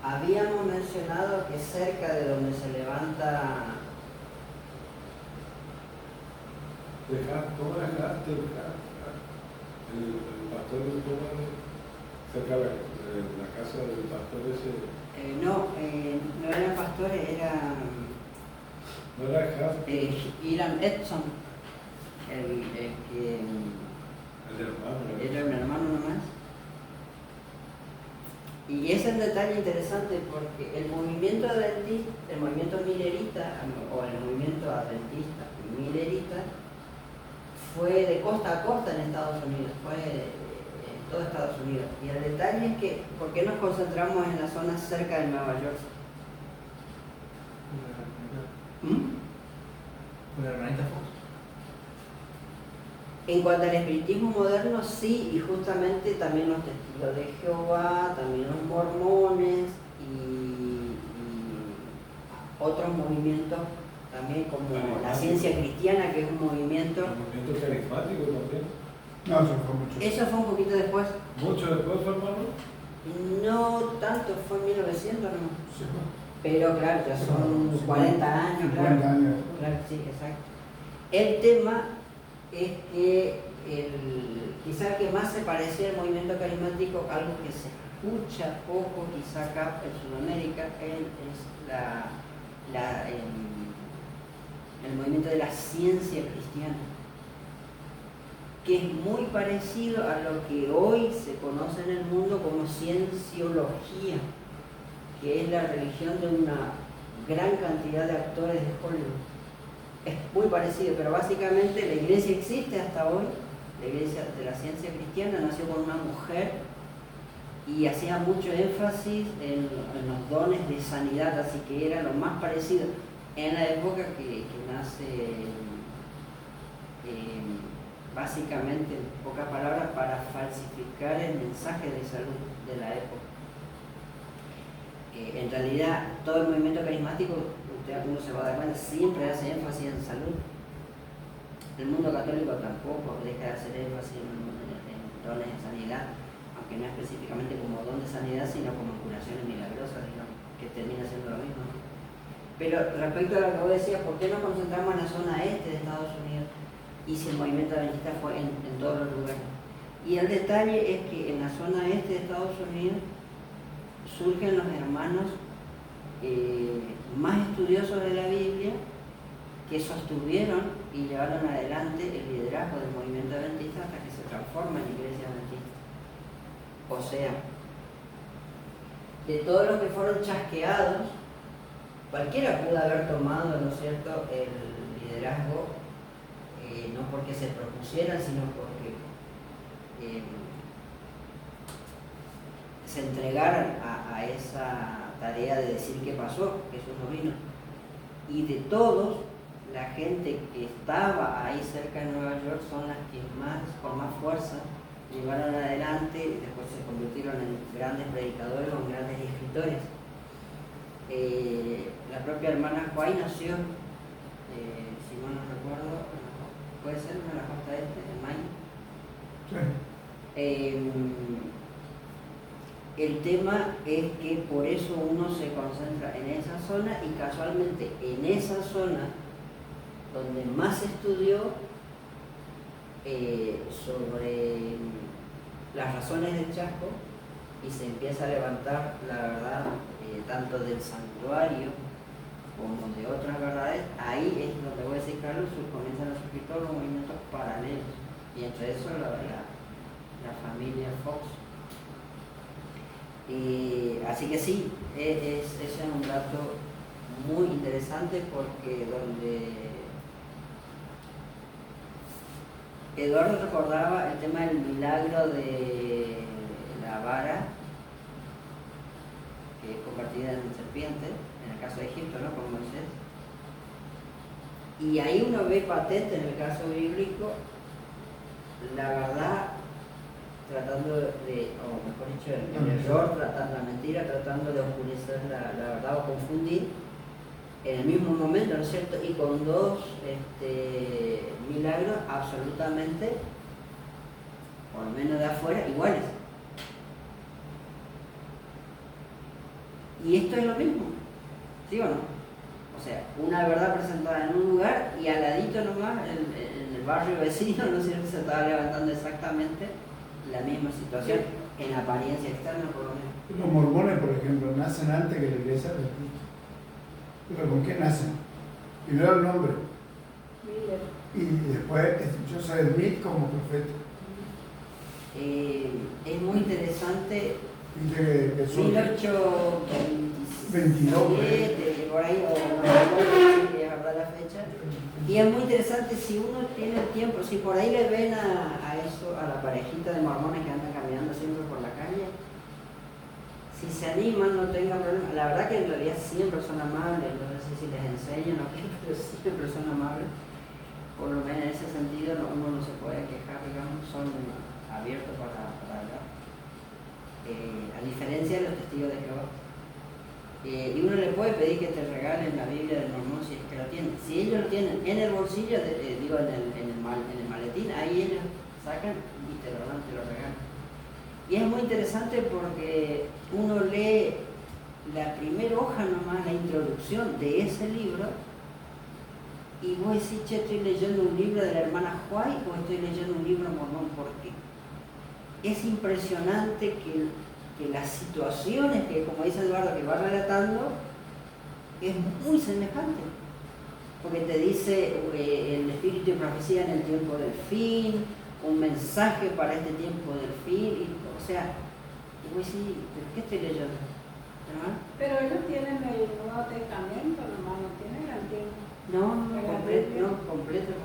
habíamos mencionado que cerca de donde se levanta... ¿Cómo era Hart? El pastor estuvo cerca de la casa del pastor ese. No eran pastores, eran... ¿No era Hart? Hiram Edson, el que... El hermano. Era un hermano nomás. Y ese es un detalle interesante porque el movimiento adventista, el movimiento milerita, o el movimiento adventista milerita, fue de costa a costa en Estados Unidos, fue en todo Estados Unidos. Y el detalle es que, ¿por qué nos concentramos en la zona cerca de Nueva York? ¿Con la hermanita Fox? En cuanto al espiritismo moderno, sí, y justamente también los testigos de Jehová, también los mormones y otros movimientos también como la ciencia cristiana, que es un movimiento... ¿El movimiento carismático también? No, eso fue mucho. Eso fue un poquito después. ¿Mucho después, hermano? No tanto, fue en 1900, ¿no? Sí, Pero claro, ya son 40 años, 50 claro. años. Claro, sí, exacto. El tema es que quizá que más se parecía al movimiento carismático, algo que se escucha poco quizá acá en Sudamérica, es el movimiento de la ciencia cristiana, que es muy parecido a lo que hoy se conoce en el mundo como cienciología, que es la religión de una gran cantidad de actores de Hollywood. Es muy parecido, pero básicamente la iglesia existe hasta hoy. La iglesia de la ciencia cristiana nació con una mujer y hacía mucho énfasis en los dones de sanidad, así que era lo más parecido en la época que nace, básicamente, en pocas palabras, para falsificar el mensaje de salud de la época. En realidad, todo el movimiento carismático, uno se va a dar cuenta, siempre hace énfasis en salud. El mundo católico tampoco deja de hacer énfasis en dones de sanidad, aunque no específicamente como don de sanidad, sino como curaciones milagrosas, digamos, que termina siendo lo mismo. Pero respecto a lo que vos decías, ¿por qué nos concentramos en la zona este de Estados Unidos? Y si el movimiento adventista fue en todos los lugares. Y el detalle es que en la zona este de Estados Unidos surgen los hermanos más estudiosos de la Biblia, que sostuvieron y llevaron adelante el liderazgo del movimiento adventista hasta que se transforma en iglesia adventista. O sea, de todos los que fueron chasqueados, cualquiera pudo haber tomado, ¿no es cierto?, el liderazgo, no porque se propusieran, sino porque se entregaran a esa tarea de decir qué pasó, Jesús no vino. Y de todos, la gente que estaba ahí cerca de Nueva York son las que con más fuerza llevaron adelante y después se convirtieron en grandes predicadores o en grandes escritores. La propia hermana White nació, si mal no recuerdo, puede ser en la costa este, en Maine. Sí. El tema es que por eso uno se concentra en esa zona y casualmente en esa zona donde más se estudió sobre las razones del chasco y se empieza a levantar la verdad tanto del santuario como de otras verdades, ahí es donde voy a decir, Carlos, comienzan a surgir todos los movimientos paralelos y entre eso la familia Fox. Así que sí, ese es un dato muy interesante porque donde Eduardo recordaba el tema del milagro de la vara que es convertida en serpiente, en el caso de Egipto, ¿no?, con Moisés. Y ahí uno ve patente en el caso bíblico la verdad tratando o mejor dicho, el error, la mentira, tratando de oscurecer la verdad o confundir en el mismo momento, ¿no es cierto? Y con dos milagros absolutamente, por lo menos de afuera, iguales. Y esto es lo mismo, ¿sí o no? O sea, una verdad presentada en un lugar y al ladito nomás, en el barrio vecino, ¿no es cierto?, se estaba levantando exactamente la misma situación, en apariencia externa por lo menos. Los mormones, por ejemplo, nacen antes que la iglesia de Cristo. ¿Pero con qué nacen? Primero el nombre. Y después Joseph Smith como profeta. Es muy interesante. Dice que son 1822, por ahí, o no voy a hablar la fecha. Y es muy interesante si uno tiene el tiempo, si por ahí le ven a eso, a la parejita de mormones que andan caminando siempre por la calle, si se animan, no tengan problema. La verdad que en realidad siempre son amables, no sé si les enseñan o qué, pero siempre son amables. Por lo menos en ese sentido uno no se puede quejar, digamos, son abiertos para hablar. A diferencia de los testigos de Jehová. Y uno le puede pedir que te regalen la Biblia del mormón si es que lo tienen. Si ellos lo tienen en el bolsillo, digo en el maletín, ahí ellos sacan y te lo dan, te lo regalan. Y es muy interesante porque uno lee la primera hoja nomás, la introducción de ese libro, y vos decís, che, estoy leyendo un libro de la hermana White o estoy leyendo un libro mormón, porque es impresionante que las situaciones que, como dice Eduardo, que va relatando, es muy semejante. Porque te dice el espíritu de profecía en el tiempo del fin, un mensaje para este tiempo del fin, y, o sea, y vos decís, ¿pero qué estoy leyendo? ¿No? Pero ellos tienen el Nuevo Testamento, nomás no tienen el Antiguo. No, completo.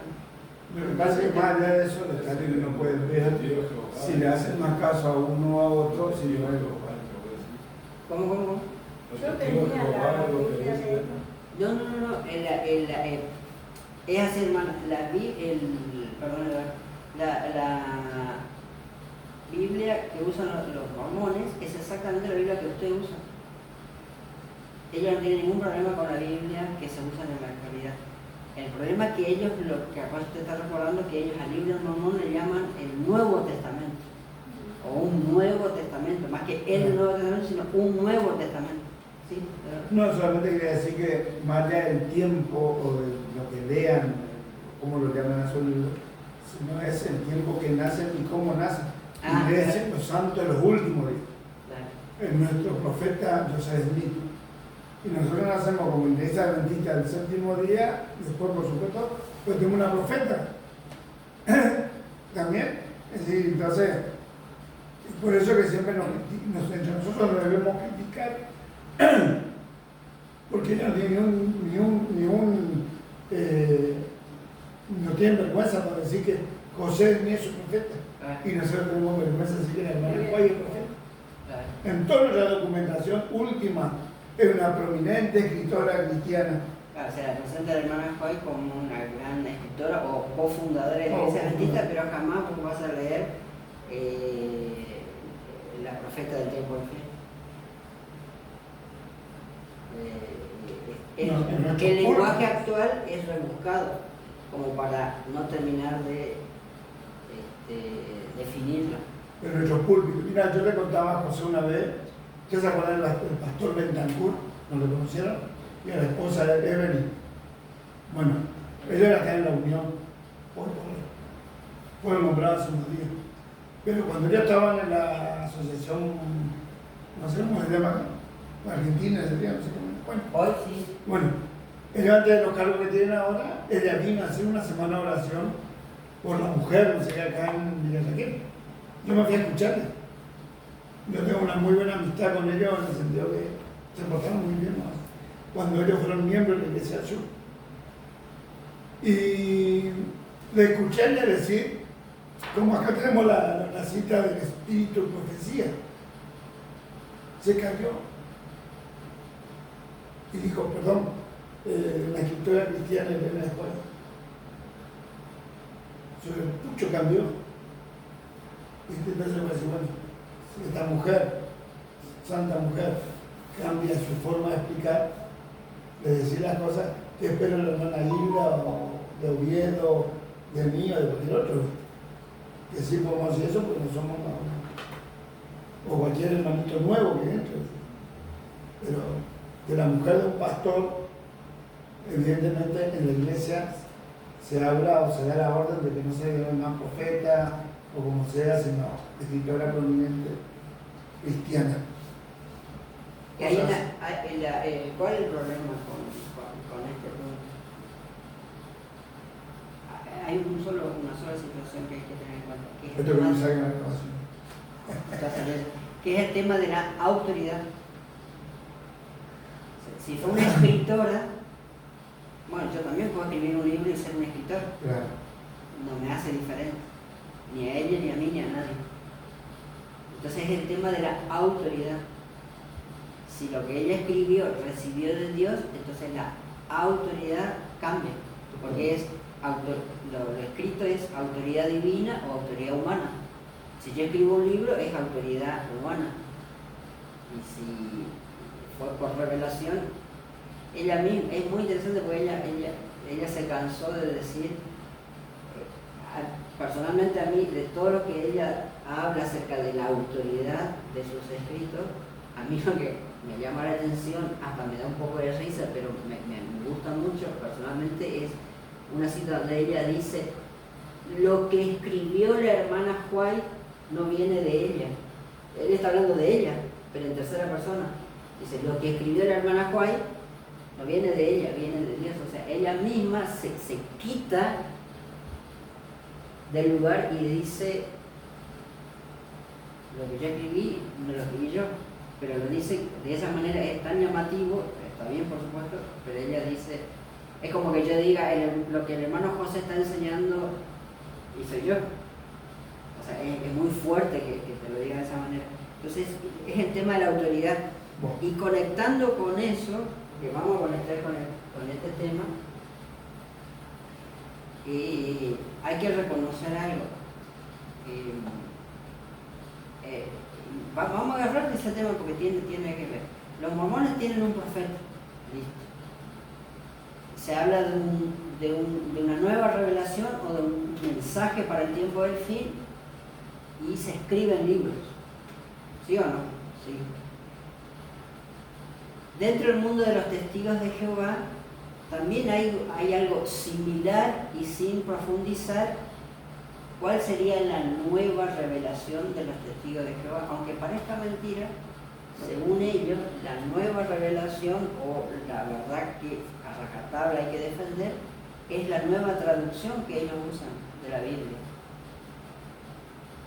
Lo que pasa es que más allá de eso, los católicos no pueden ver si le hacen más caso a uno o a otro, si no es lo ¿Cómo? Yo tenía la Biblia de ellos. No, es así, hermano, la Biblia que usan los mormones es exactamente la Biblia que usted usa. Ellos no tienen ningún problema con la Biblia que se usa en la actualidad. El problema es que ellos, lo que capaz usted está recordando, que ellos al libro del mormón le llaman el Nuevo Testamento, o un Nuevo Testamento, más que el Nuevo Testamento, sino un Nuevo Testamento. ¿Sí? No, solamente quería decir que más allá del tiempo o de lo que lean, como lo llaman a su libro, sino es el tiempo que nacen y cómo nacen. Y dicen los santos de los últimos días. Claro. Nuestro profeta Joseph Smith. Y nosotros nacemos como iglesia adventista del séptimo día, después por supuesto, pues tenemos una profeta. También. Es decir, entonces, por eso que siempre entre nosotros nos debemos criticar, porque ellos no tienen vergüenza para decir que José ni es su profeta. Y nosotros tenemos vergüenza de decir que la hermana Juárez es profeta. En toda la documentación última, es una prominente escritora cristiana. Claro, se la presenta la hermana Joy como una gran escritora o cofundadora de la Iglesia Adventista, pero jamás vos vas a leer la profeta del tiempo del fin. El lenguaje actual es rebuscado, como para no terminar de definirla. En nuestros púlpitos. Mira, yo le contaba a José una vez. ¿Ustedes se acuerdan del pastor Bentancur? ¿No lo conocieron? Y a la esposa de Evelyn. Bueno, ellos acá en la Unión. Fueron nombrados hace unos días. Pero cuando ya estaban en la asociación, no sé cómo se llama, Argentina, sería, no sé cómo. Bueno, hoy sí. Bueno, ellos antes de los cargos que tienen ahora, ella vino a hacer una semana de oración por la mujer, no sé qué, acá en Villaraquén. Yo me fui a escucharle. Yo tengo una muy buena amistad con ellos en el sentido que se portaron muy bien, ¿no? Cuando ellos fueron miembros de la Iglesia del Sur. Y le escuché decir, como acá tenemos la cita del Espíritu de Profecía, se cayó y dijo, perdón, la escritora cristiana Elena de Juárez, su pucho cambió. Y entonces me dice, bueno, si esta mujer, santa mujer, cambia su forma de explicar, de decir las cosas, que espero la hermana Hilda o de Oviedo, de mí o de cualquier otro, que sí podemos hacer eso porque no somos o cualquier hermanito nuevo que entre. Pero de la mujer de un pastor, evidentemente en la iglesia se habla o se da la orden de que no se llame más profeta o como sea, sino escritora prominente cristiana. Y ahí ¿cuál es el problema con este punto? Hay una sola situación que hay que tener en cuenta, que es Esto que no salga en la grabación. que es el tema de la autoridad. Si fue una escritora, bueno, yo también puedo escribir un libro y ser un escritor. Claro. No me hace diferente, ni a ella, ni a mí, ni a nadie. Entonces es el tema de la autoridad. Si lo que ella escribió recibió de Dios, entonces la autoridad cambia, porque lo escrito es autoridad divina o autoridad humana. Si yo escribo un libro es autoridad humana, y si fue por revelación, ella misma, es muy interesante porque ella se cansó de decir, personalmente a mí, de todo lo que ella habla acerca de la autoridad de sus escritos, a mí lo que me llama la atención, hasta me da un poco de risa, pero me gusta mucho personalmente, es una cita donde ella dice: lo que escribió la hermana White no viene de ella. Él está hablando de ella, pero en tercera persona. Dice: lo que escribió la hermana White no viene de ella, viene de Dios. O sea, ella misma se quita del lugar y dice: lo que yo escribí, no lo escribí yo. Pero lo dice de esa manera, es tan llamativo, está bien por supuesto, pero ella dice, es como que yo diga, lo que el hermano José está enseñando, y soy yo. O sea, es muy fuerte que te lo diga de esa manera. Entonces, es el tema de la autoridad. Bueno. Y conectando con eso, que vamos a conectar con este tema, hay que reconocer algo. Vamos a agarrar ese tema porque tiene que ver. Los mormones tienen un profeta, listo. Se habla de una nueva revelación o de un mensaje para el tiempo del fin, y se escriben libros. ¿Sí o no? Sí. Dentro del mundo de los testigos de Jehová también hay algo similar, y sin profundizar, ¿cuál sería la nueva revelación de los testigos de Jehová? Aunque parezca mentira, según ellos, la nueva revelación, o la verdad que a rajatabla hay que defender, es la nueva traducción que ellos usan de la Biblia.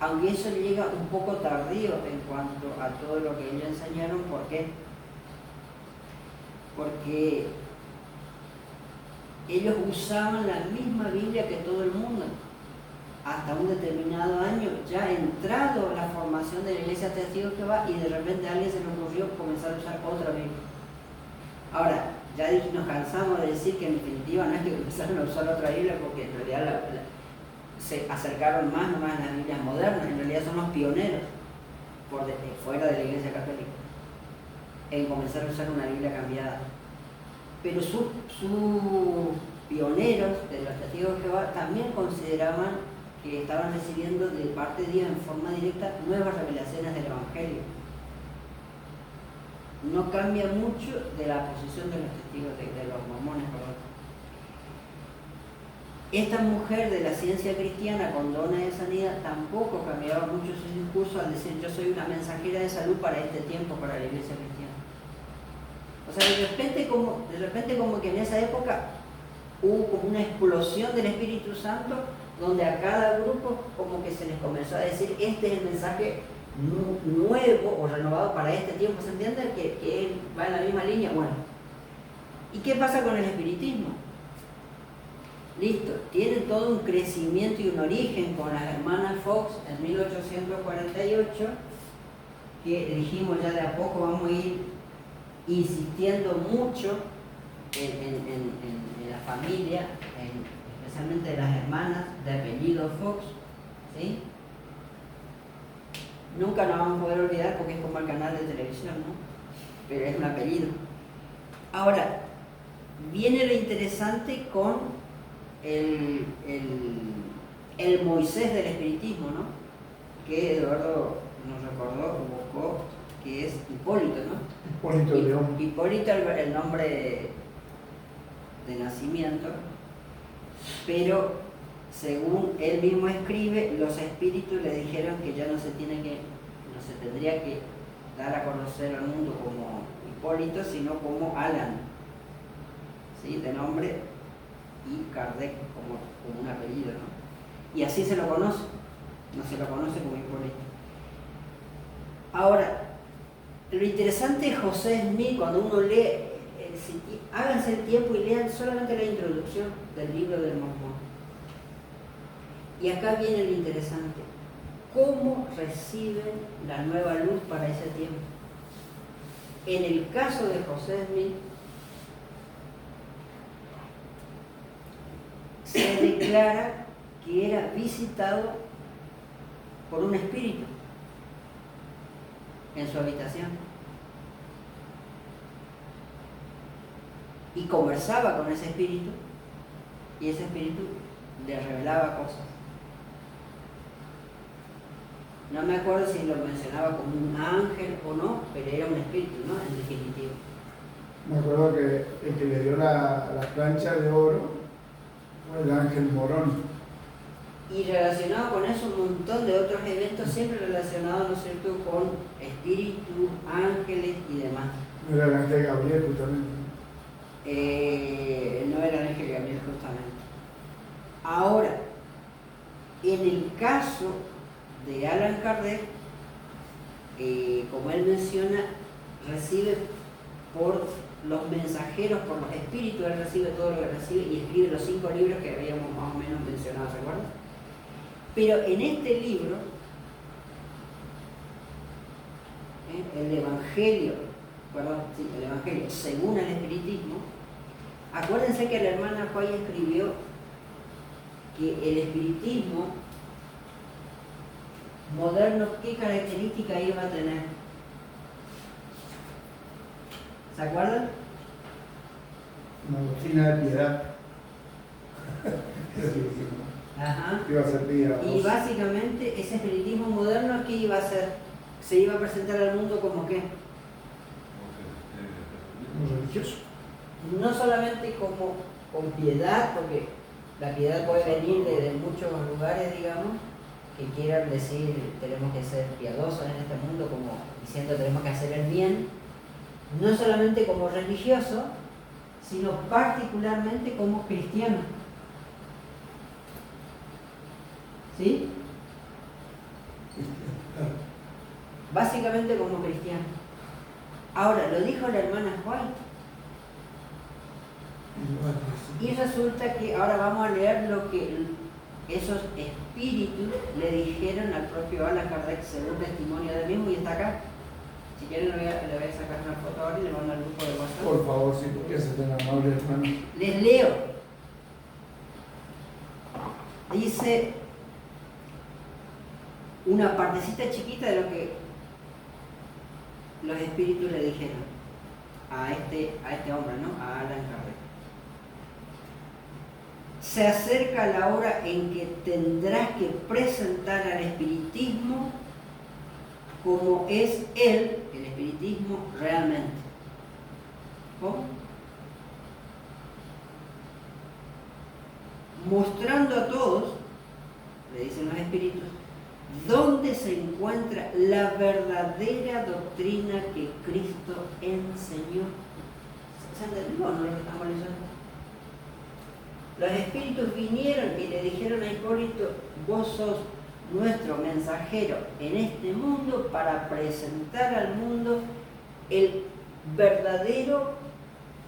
Aunque eso llega un poco tardío en cuanto a todo lo que ellos enseñaron. ¿Por qué? Porque ellos usaban la misma Biblia que todo el mundo. Hasta un determinado año, ya entrado la formación de la Iglesia Testigos de Jehová, y de repente a alguien se le ocurrió comenzar a usar otra Biblia. Ahora, ya nos cansamos de decir que en definitiva no es que comenzaron a usar otra Biblia, porque en realidad se acercaron más nomás a las Biblias modernas. En realidad son los pioneros fuera de la Iglesia Católica en comenzar a usar una Biblia cambiada. Pero sus pioneros de los Testigos de Jehová también consideraban que estaban recibiendo de parte de Dios en forma directa nuevas revelaciones del Evangelio. No cambia mucho de la posición de los testigos de los mormones, perdón. Esta mujer de la ciencia cristiana con dones de sanidad tampoco cambiaba mucho su discurso al decir: yo soy una mensajera de salud para este tiempo, para la Iglesia cristiana. O sea, de repente como que en esa época hubo como una explosión del Espíritu Santo, donde a cada grupo como que se les comenzó a decir: este es el mensaje nuevo o renovado para este tiempo. ¿Se entiende? Que va en la misma línea. Bueno, ¿y qué pasa con el espiritismo? Listo, tiene todo un crecimiento y un origen con las hermanas Fox en 1848, que dijimos ya de a poco vamos a ir insistiendo mucho en la familia, especialmente las hermanas de apellido Fox, ¿sí? Nunca nos vamos a poder olvidar porque es como el canal de televisión, ¿no? Pero es un apellido. Ahora, viene lo interesante con el Moisés del espiritismo, ¿no? Que Eduardo nos recordó, buscó, que es Hipólito, ¿no? Hipólito León. Hipólito el nombre de nacimiento, pero según él mismo escribe, los espíritus le dijeron que ya no se tendría que dar a conocer al mundo como Hipólito, sino como Alan, ¿sí? De nombre, y Kardec como un apellido, ¿no? Y así se lo conoce, no se lo conoce como Hipólito. Ahora, lo interesante de José Smith, cuando uno lee, háganse el tiempo y lean solamente la introducción del libro del Mormón. Y acá viene lo interesante. ¿Cómo reciben la nueva luz para ese tiempo? En el caso de José Smith, se declara que era visitado por un espíritu en su habitación y conversaba con ese espíritu y ese espíritu le revelaba cosas. No me acuerdo si lo mencionaba como un ángel o no, pero era un espíritu, ¿no? En definitivo. Me acuerdo que el que le dio la plancha de oro fue el ángel Morón. Y relacionado con eso un montón de otros eventos, siempre relacionados, ¿no es cierto?, con espíritus, ángeles y demás. No era el ángel Gabriel, justamente. No era el ángel Gabriel, justamente. Ahora, en el caso de Allan Kardec, como él menciona, recibe por los mensajeros, por los espíritus, él recibe todo lo que recibe y escribe los 5 libros que habíamos más o menos mencionado, ¿se acuerdan? Pero en este libro, el Evangelio según el espiritismo, acuérdense que la hermana Juárez escribió que el espiritismo moderno, ¿qué característica iba a tener? ¿Se acuerdan? Una doctrina de piedad. Ajá. Iba a ser piedad. Y básicamente ese espiritismo moderno, ¿qué iba a hacer? Se iba a presentar al mundo como qué? Como religioso. No solamente como con piedad, porque la piedad puede venir de muchos lugares, digamos, que quieran decir tenemos que ser piadosos en este mundo, como diciendo tenemos que hacer el bien, no solamente como religioso, sino particularmente como cristiano. ¿Sí? Básicamente como cristiano. Ahora, lo dijo la hermana White. Y resulta que ahora vamos a leer lo que esos espíritus le dijeron al propio Allan Kardec según testimonio del mismo, y está acá. Si quieren le voy a sacar una foto ahora y le mando al grupo de WhatsApp. Por favor, si podría ser tan amable, hermano. Les leo. Dice una partecita chiquita de lo que los espíritus le dijeron a este hombre, ¿no? A Allan Kardec. Se acerca la hora en que tendrás que presentar al espiritismo como es él, el espiritismo, realmente. ¿Cómo? Mostrando a todos, le dicen los espíritus, dónde se encuentra la verdadera doctrina que Cristo enseñó. ¿Se entendió o no lo que estamos leyendo? Los espíritus vinieron y le dijeron a Hipólito, vos sos nuestro mensajero en este mundo para presentar al mundo el verdadero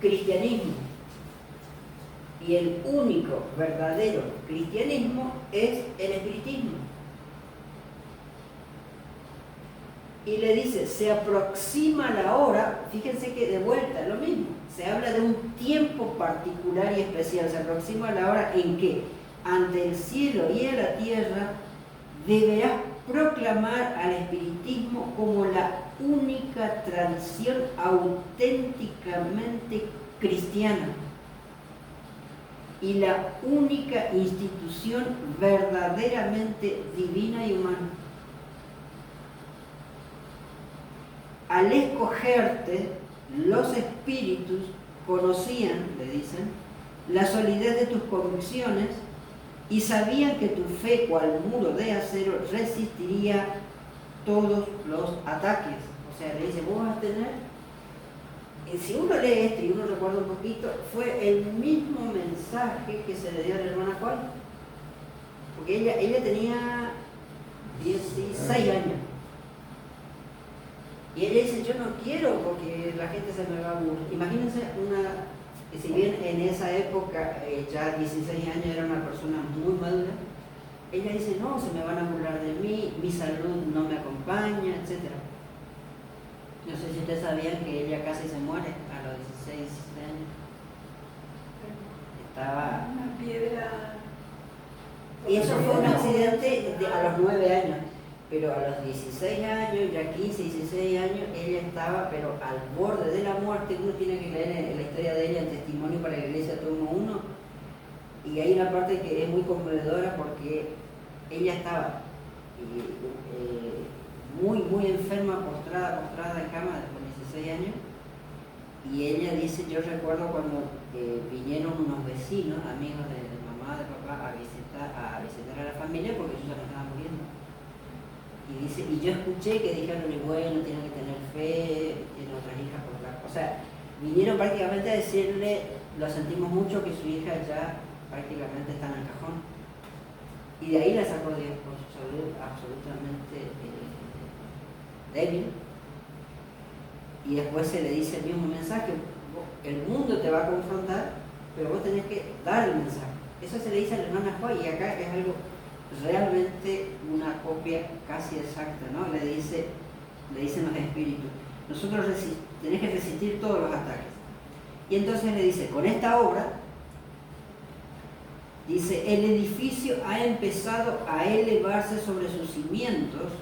cristianismo. Y el único verdadero cristianismo es el espiritismo. Y le dice, se aproxima la hora, fíjense que de vuelta lo mismo, se habla de un tiempo particular y especial, se aproxima la hora en que ante el cielo y en la tierra deberás proclamar al espiritismo como la única tradición auténticamente cristiana y la única institución verdaderamente divina y humana. al escogerte, los espíritus conocían, le dicen, la solidez de tus convicciones y sabían que tu fe, cual muro de acero, resistiría todos los ataques. O sea, le dice, vos vas a tener... Si uno lee esto y uno recuerda un poquito, fue el mismo mensaje que se le dio a la hermana Juan. Porque ella tenía 16 años. Y ella dice, yo no quiero porque la gente se me va a aburrir. Imagínense que si bien en esa época, ya 16 años, era una persona muy madura, ella dice, no, se me van a burlar de mí, mi salud no me acompaña, etc. No sé si ustedes sabían que ella casi se muere a los 16 años. Estaba... Una piedra. Y eso fue un accidente a los 9 años. Pero a los 16 años, ya 15, 16 años, ella estaba pero al borde de la muerte. Uno tiene que leer la historia de ella en Testimonio para la Iglesia, tomo 1. Y hay una parte que es muy conmovedora porque ella estaba muy enferma, postrada en cama con 16 años. Y ella dice, yo recuerdo cuando vinieron unos vecinos, amigos de mamá, de papá, a visitar a la familia porque ellos ya no estaban muriendo. Y dice, y yo escuché que dijeron, y bueno, tienen que tener fe, tienen otras hijas por la... O sea, vinieron prácticamente a decirle, lo sentimos mucho, que su hija ya prácticamente está en el cajón. Y de ahí la sacó Dios por su salud absolutamente débil. Y después se le dice el mismo mensaje, el mundo te va a confrontar, pero vos tenés que dar el mensaje. Eso se le dice a la hermana Juan, y acá es algo realmente una copia casi exacta, ¿no? Le dicen los espíritus, nosotros tenés que resistir todos los ataques. Y entonces le dice, con esta obra, dice, el edificio ha empezado a elevarse sobre sus cimientos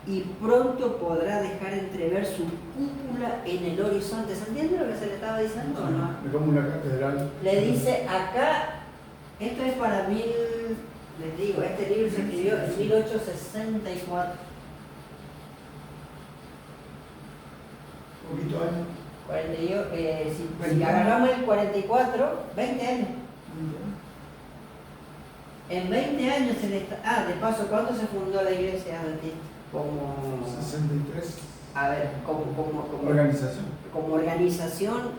y pronto podrá dejar entrever su cúpula en el horizonte. ¿Se entiende lo que se le estaba diciendo o no? Es como una catedral. Le dice, acá, esto es para les digo, este libro se escribió en 1864. Poquito años. 48, si agarramos el 44, 20 años. En 20 años se le está... de paso, ¿cuándo se fundó la iglesia adventista? Como... 63. A ver, como Organización. Como organización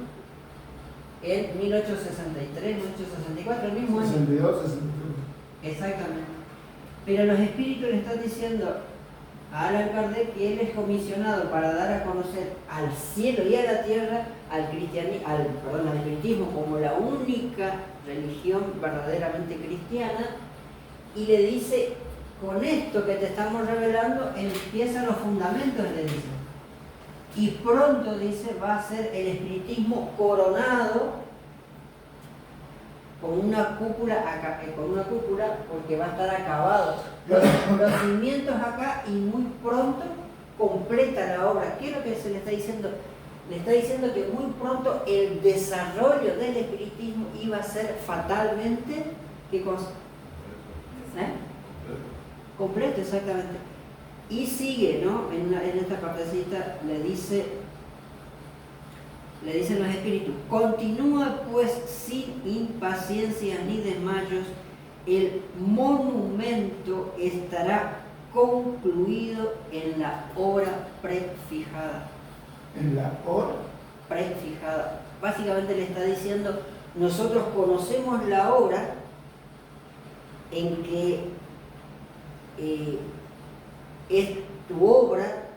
en 1863, 1864, el mismo año. 62, 63. Exactamente. Pero los espíritus le están diciendo a Allan Kardec que él es comisionado para dar a conocer al cielo y a la tierra al espiritismo como la única religión verdaderamente cristiana, y le dice, con esto que te estamos revelando empiezan los fundamentos, le dice. Y pronto, dice, va a ser el espiritismo coronado con una cúpula porque va a estar acabado los cimientos acá, y muy pronto completa la obra. ¿Qué es lo que se le está diciendo? Le está diciendo que muy pronto el desarrollo del espiritismo iba a ser fatalmente, ¿qué cosa? Completo, exactamente. Y sigue, ¿no? En esta partecita le dicen los espíritus, continúa pues sin impaciencias ni desmayos, el monumento estará concluido en la hora prefijada. En la hora prefijada. Básicamente le está diciendo, nosotros conocemos la hora en que es tu obra,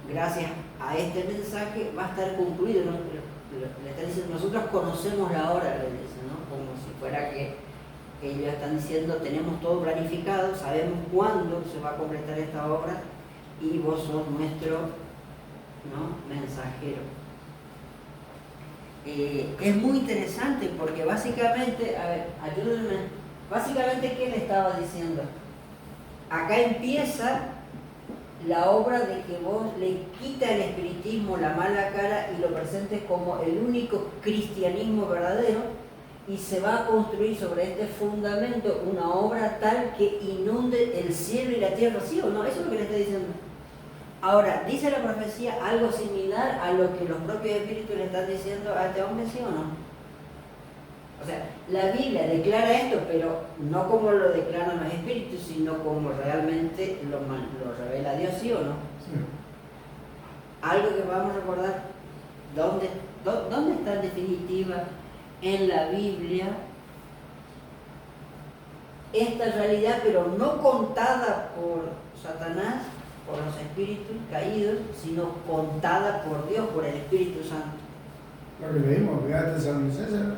gracias a este mensaje, va a estar concluido, ¿no? Le está diciendo, nosotros conocemos la hora, le dice, ¿no? Como si fuera que ellos están diciendo, tenemos todo planificado, sabemos cuándo se va a completar esta obra, y vos sos nuestro, ¿no?, mensajero. Es muy interesante porque básicamente, a ver, ayúdenme, básicamente, ¿qué le estaba diciendo? Acá empieza la obra de que vos le quita el espiritismo la mala cara y lo presentes como el único cristianismo verdadero, y se va a construir sobre este fundamento una obra tal que inunde el cielo y la tierra, ¿sí o no? Eso es lo que le está diciendo. Ahora, ¿dice la profecía algo similar a lo que los propios espíritus le están diciendo a este hombre, sí o no? O sea, la Biblia declara esto, pero no como lo declaran los espíritus, sino como realmente lo revela Dios, ¿sí o no? Sí. Algo que vamos a recordar, ¿dónde está en definitiva en la Biblia esta realidad, pero no contada por Satanás, por los espíritus caídos, sino contada por Dios, por el Espíritu Santo? Lo que leímos, fíjate, San César.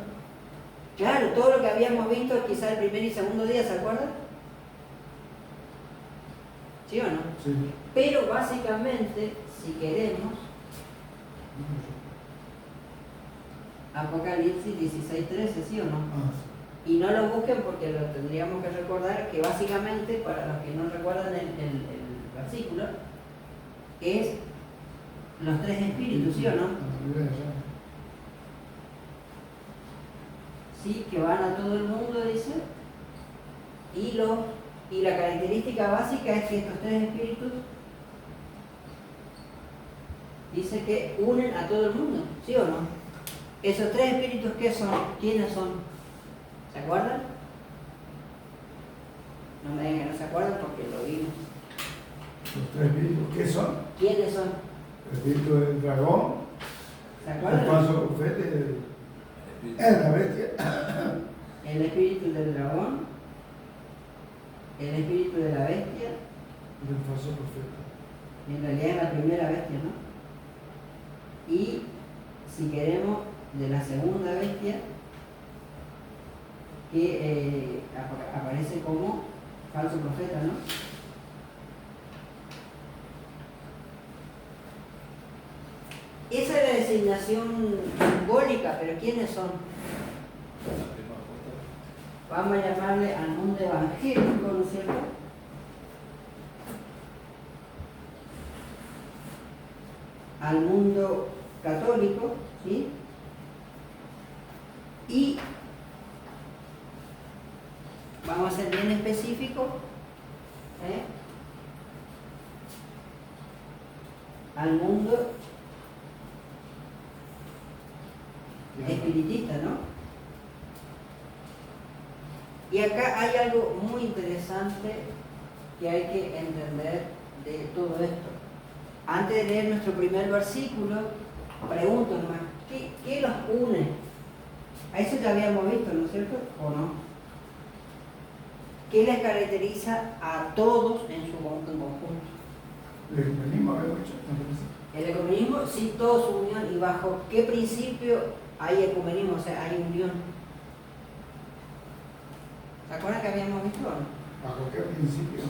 Claro, todo lo que habíamos visto quizá el primer y segundo día, ¿se acuerdan? ¿Sí o no? Sí. Pero básicamente, si queremos, Apocalipsis 16:13, ¿sí o no? Ah, sí. Y no lo busquen porque lo tendríamos que recordar, que básicamente, para los que no recuerdan el versículo, es los tres espíritus, ¿sí o no? Sí, que van a todo el mundo, dice, y la característica básica es que estos tres espíritus dice que unen a todo el mundo, ¿sí o no? Esos tres espíritus, ¿qué son? ¿Quiénes son? ¿Se acuerdan? No me digan que no se acuerdan porque lo vimos. Los tres espíritus, ¿qué son? ¿Quiénes son? El espíritu del dragón, ¿Se el acuerdan? falso profeta, la bestia. El espíritu del dragón, el espíritu de la bestia, Y el falso profeta. en realidad es la primera bestia, ¿no? Y si queremos, de la segunda bestia, que aparece como falso profeta, ¿no? Esa es la designación simbólica, pero ¿quiénes son? Vamos a llamarle al mundo evangélico, ¿no es cierto? Al mundo católico, ¿sí? Y vamos a ser bien específicos, al mundo espiritista, ¿no? Y acá hay algo muy interesante que hay que entender de todo esto. Antes de leer nuestro primer versículo, pregunto nomás, ¿qué los une? A eso ya habíamos visto, ¿no es cierto? ¿O no? ¿Qué les caracteriza a todos en su conjunto? El ecumenismo, habíamos dicho. El ecumenismo, sí, todo su unión. ¿Y bajo qué principio hay ecumenismo? O sea, hay unión. ¿Se acuerdan que habíamos visto o no? ¿Bajo qué principio?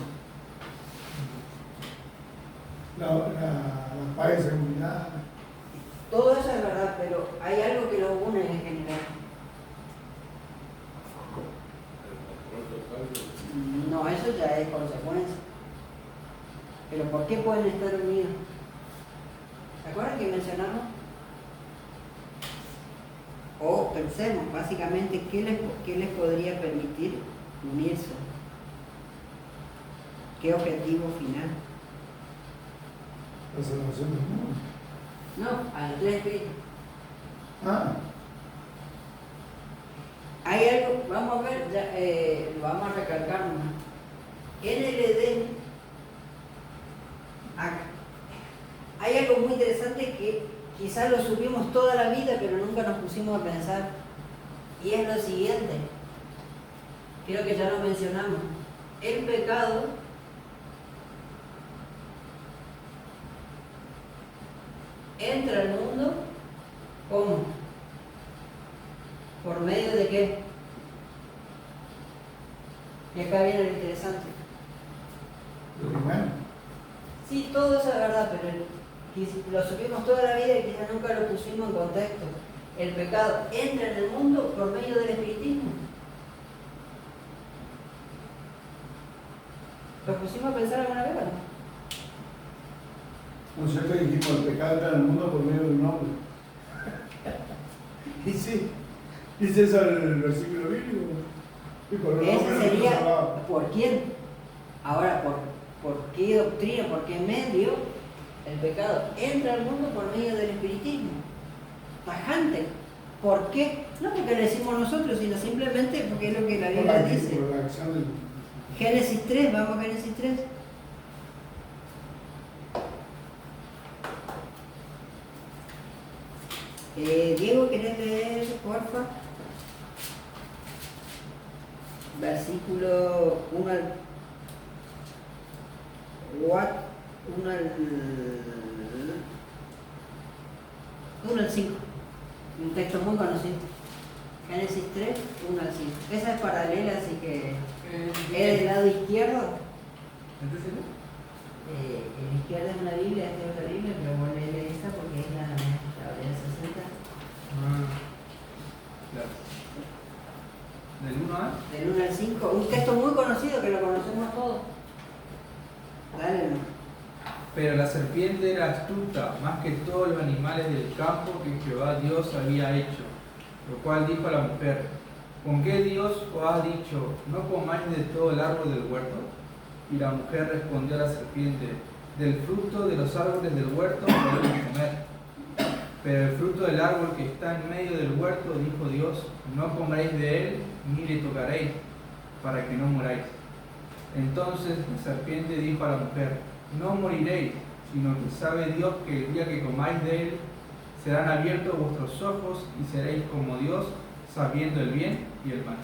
La paz y seguridad. Todo eso es verdad, pero hay algo que los une en general. No, eso ya es consecuencia. Pero ¿por qué pueden estar unidos? ¿Se acuerdan que mencionamos? O pensemos, básicamente, ¿qué les podría permitir unirse? ¿Qué objetivo final? La salvación del mundo. No, a los tres espíritus. Ah, Hay algo, vamos a ver, ya, lo vamos a recalcar nomás. En el Edén, hay algo muy interesante que quizás lo supimos toda la vida, pero nunca nos pusimos a pensar. Y es lo siguiente. Creo que ya lo mencionamos. El pecado entra al mundo, ¿cómo? ¿Por medio de qué? Y acá viene lo interesante. lo primero. Sí, todo eso es verdad, pero lo supimos toda la vida y quizás nunca lo pusimos en contexto. El pecado entra en el mundo por medio del espiritismo. ¿Lo pusimos a pensar alguna vez o no? ¿No es cierto que dijimos el pecado entra en el mundo por medio de un hombre? Y sí, ¿Dice eso el versículo bíblico? Y por los Ese hombres sería, no salvados. ¿por quién? Ahora, ¿por qué doctrina, por qué medio el pecado entra al mundo? Por medio del espiritismo. Tajante. ¿Por qué? No porque lo decimos nosotros, sino simplemente porque es lo que la Biblia dice. Por la acción del... Génesis 3, vamos a Génesis 3. Diego, ¿querés leer, porfa? Versículo 1 al 5. Un texto muy conocido. Génesis 3, 1 al 5. Esa es paralela, así que es del lado izquierdo. El izquierdo es una Biblia, esta es otra Biblia, pero voy a leer esta porque es la de 60. Claro. ¿Del 1 a? Del 1 al 5, un texto muy conocido que lo conocemos todos. Dale, no. Pero la serpiente era astuta, más que todos los animales del campo que Jehová Dios había hecho, lo cual dijo a la mujer: ¿con qué Dios os ha dicho, no comáis de todo el árbol del huerto? Y la mujer respondió a la serpiente: del fruto de los árboles del huerto podéis comer, pero el fruto del árbol que está en medio del huerto, dijo Dios, no comeréis de él, ni le tocaréis, para que no muráis. Entonces la serpiente dijo a la mujer: no moriréis, sino que sabe Dios que el día que comáis de él, serán abiertos vuestros ojos y seréis como Dios, sabiendo el bien y el mal.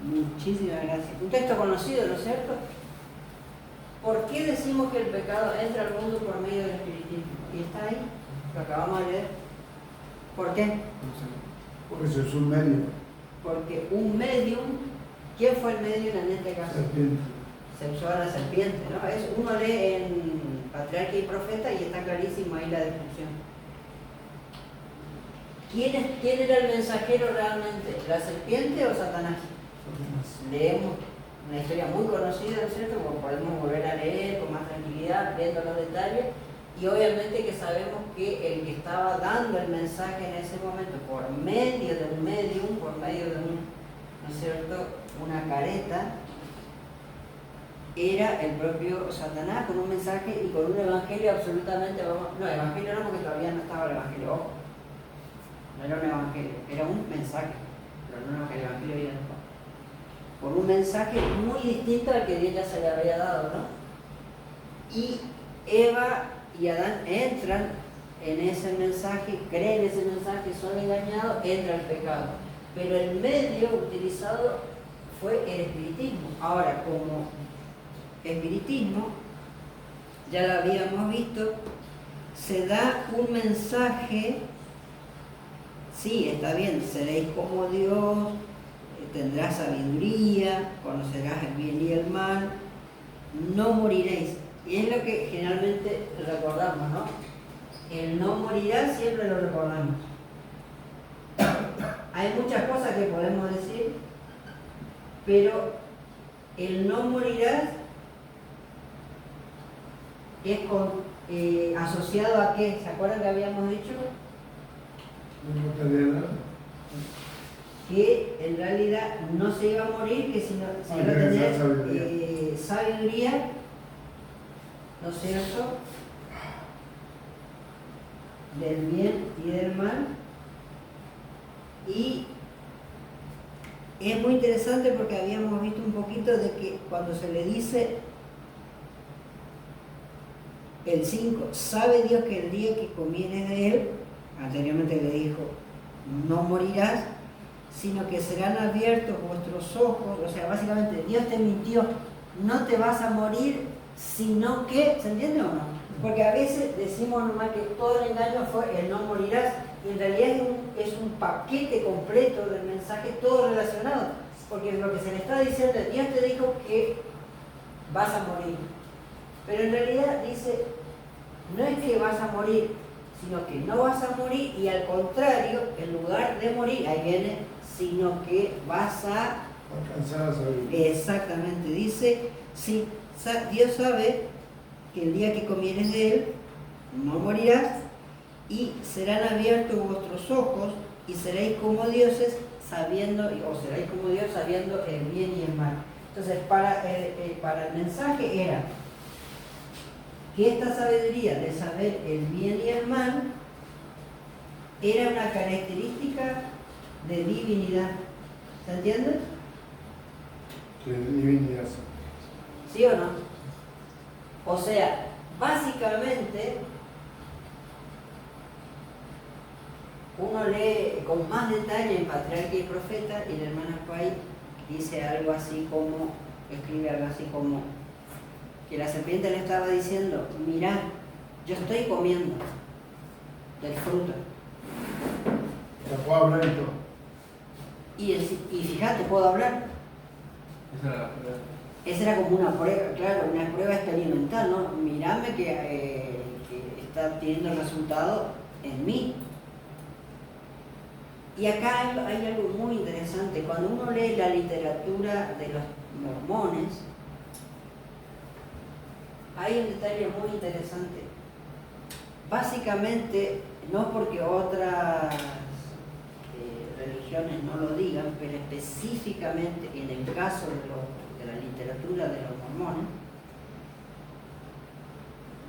Muchísimas gracias. Un texto conocido, ¿no es cierto? ¿Por qué decimos que el pecado entra al mundo por medio del espiritismo? Y está ahí, lo acabamos de leer. ¿Por qué? Porque eso es un medio. Porque un medium, ¿quién fue el medium en este caso? Serpiente. Se usó a la serpiente, ¿no? Uno lee en Patriarca y Profeta y está clarísimo ahí la descripción. ¿Quién era el mensajero realmente? ¿La serpiente o Satanás? Leemos una historia muy conocida, ¿no es cierto? Como podemos volver a leer con más tranquilidad, viendo los detalles, y obviamente que sabemos que el que estaba dando el mensaje en ese momento, por medio de un medium, por medio de ¿no es cierto?, una careta, era el propio Satanás con un mensaje y con un evangelio absolutamente, no, evangelio no, porque todavía no estaba el evangelio, ojo, no era un evangelio, era un mensaje, pero no el evangelio viene después. Por un mensaje muy distinto al que Dios ya se le había dado, ¿no? Y Eva y Adán entran en ese mensaje, creen ese mensaje, son engañados, entra el pecado. Pero el medio utilizado fue el espiritismo. Ahora, como espiritismo, ya lo habíamos visto, se da un mensaje, sí, está bien, seréis como Dios, tendrás sabiduría, conocerás el bien y el mal, no moriréis. Y es lo que generalmente recordamos, ¿no? El no morirás siempre lo recordamos. Hay muchas cosas que podemos decir, pero el no morirás es asociado a qué. ¿Se acuerdan que habíamos dicho? Que en realidad no se iba a morir, que sino se iba a tener sabiduría, ¿no es cierto?, del bien y del mal. Y es muy interesante porque habíamos visto un poquito de que cuando se le dice el 5, sabe Dios que el día que comieres de él, anteriormente le dijo, no morirás, sino que serán abiertos vuestros ojos. O sea, básicamente Dios te mintió, no te vas a morir, sino que, ¿se entiende o no? Porque a veces decimos nomás que todo el engaño fue el no morirás, y en realidad es un paquete completo del mensaje, todo relacionado, porque lo que se le está diciendo es, Dios te dijo que vas a morir, pero en realidad dice, no es que vas a morir, sino que no vas a morir, y al contrario, en lugar de morir, ahí viene, sino que vas a alcanzar a sabiduría. Exactamente, dice, sí, Dios sabe que el día que comieres de él, no morirás, y serán abiertos vuestros ojos, y seréis como dioses sabiendo, o seréis como Dios sabiendo el bien y el mal. Entonces, para el mensaje era que esta sabiduría de saber el bien y el mal era una característica de divinidad. ¿Se entiende? Que divinidad. ¿Sí o no? O sea, básicamente, uno lee con más detalle en Patriarca y Profeta y la hermana Pay dice algo así como, escribe algo así como, que la serpiente le estaba diciendo, mirá, yo estoy comiendo del fruto. Ya puedo hablar y todo. Y fíjate, puedo hablar. Esa era la prueba. Esa era como una prueba, claro, una prueba experimental, ¿no? Mirame que está teniendo resultado en mí. Y acá hay algo muy interesante. Cuando uno lee la literatura de los mormones, hay un detalle muy interesante. Básicamente, no porque otras religiones no lo digan, pero específicamente en el caso de la literatura de los mormones,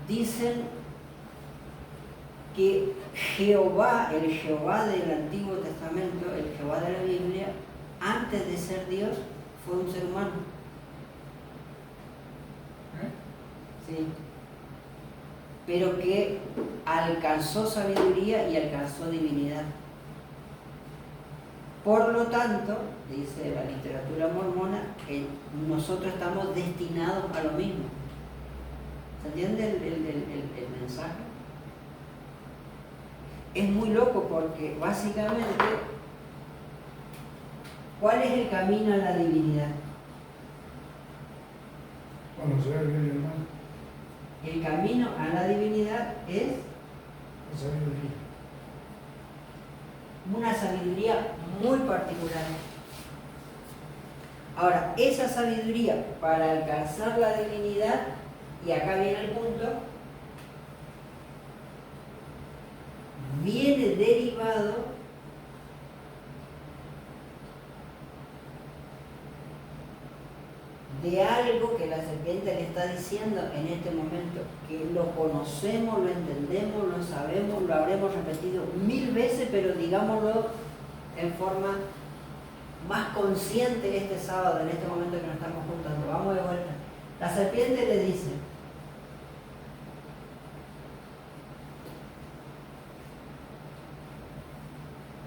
dicen que Jehová, el Jehová del Antiguo Testamento, el Jehová de la Biblia, antes de ser Dios, fue un ser humano. Sí. Pero que alcanzó sabiduría y alcanzó divinidad. Por lo tanto, dice la literatura mormona, que nosotros estamos destinados a lo mismo. ¿Se entiende el mensaje? Es muy loco porque básicamente, ¿cuál es el camino a la divinidad? Conocer el bien y el mal. El camino a la divinidad es La sabiduría. una sabiduría muy particular. Ahora, esa sabiduría para alcanzar la divinidad, y acá viene el punto, viene derivado de algo que la serpiente le está diciendo en este momento, que lo conocemos, lo entendemos, lo sabemos, lo habremos repetido 1000 veces, pero digámoslo en forma más consciente este sábado, en este momento que nos estamos juntando. Vamos de vuelta. La serpiente le dice: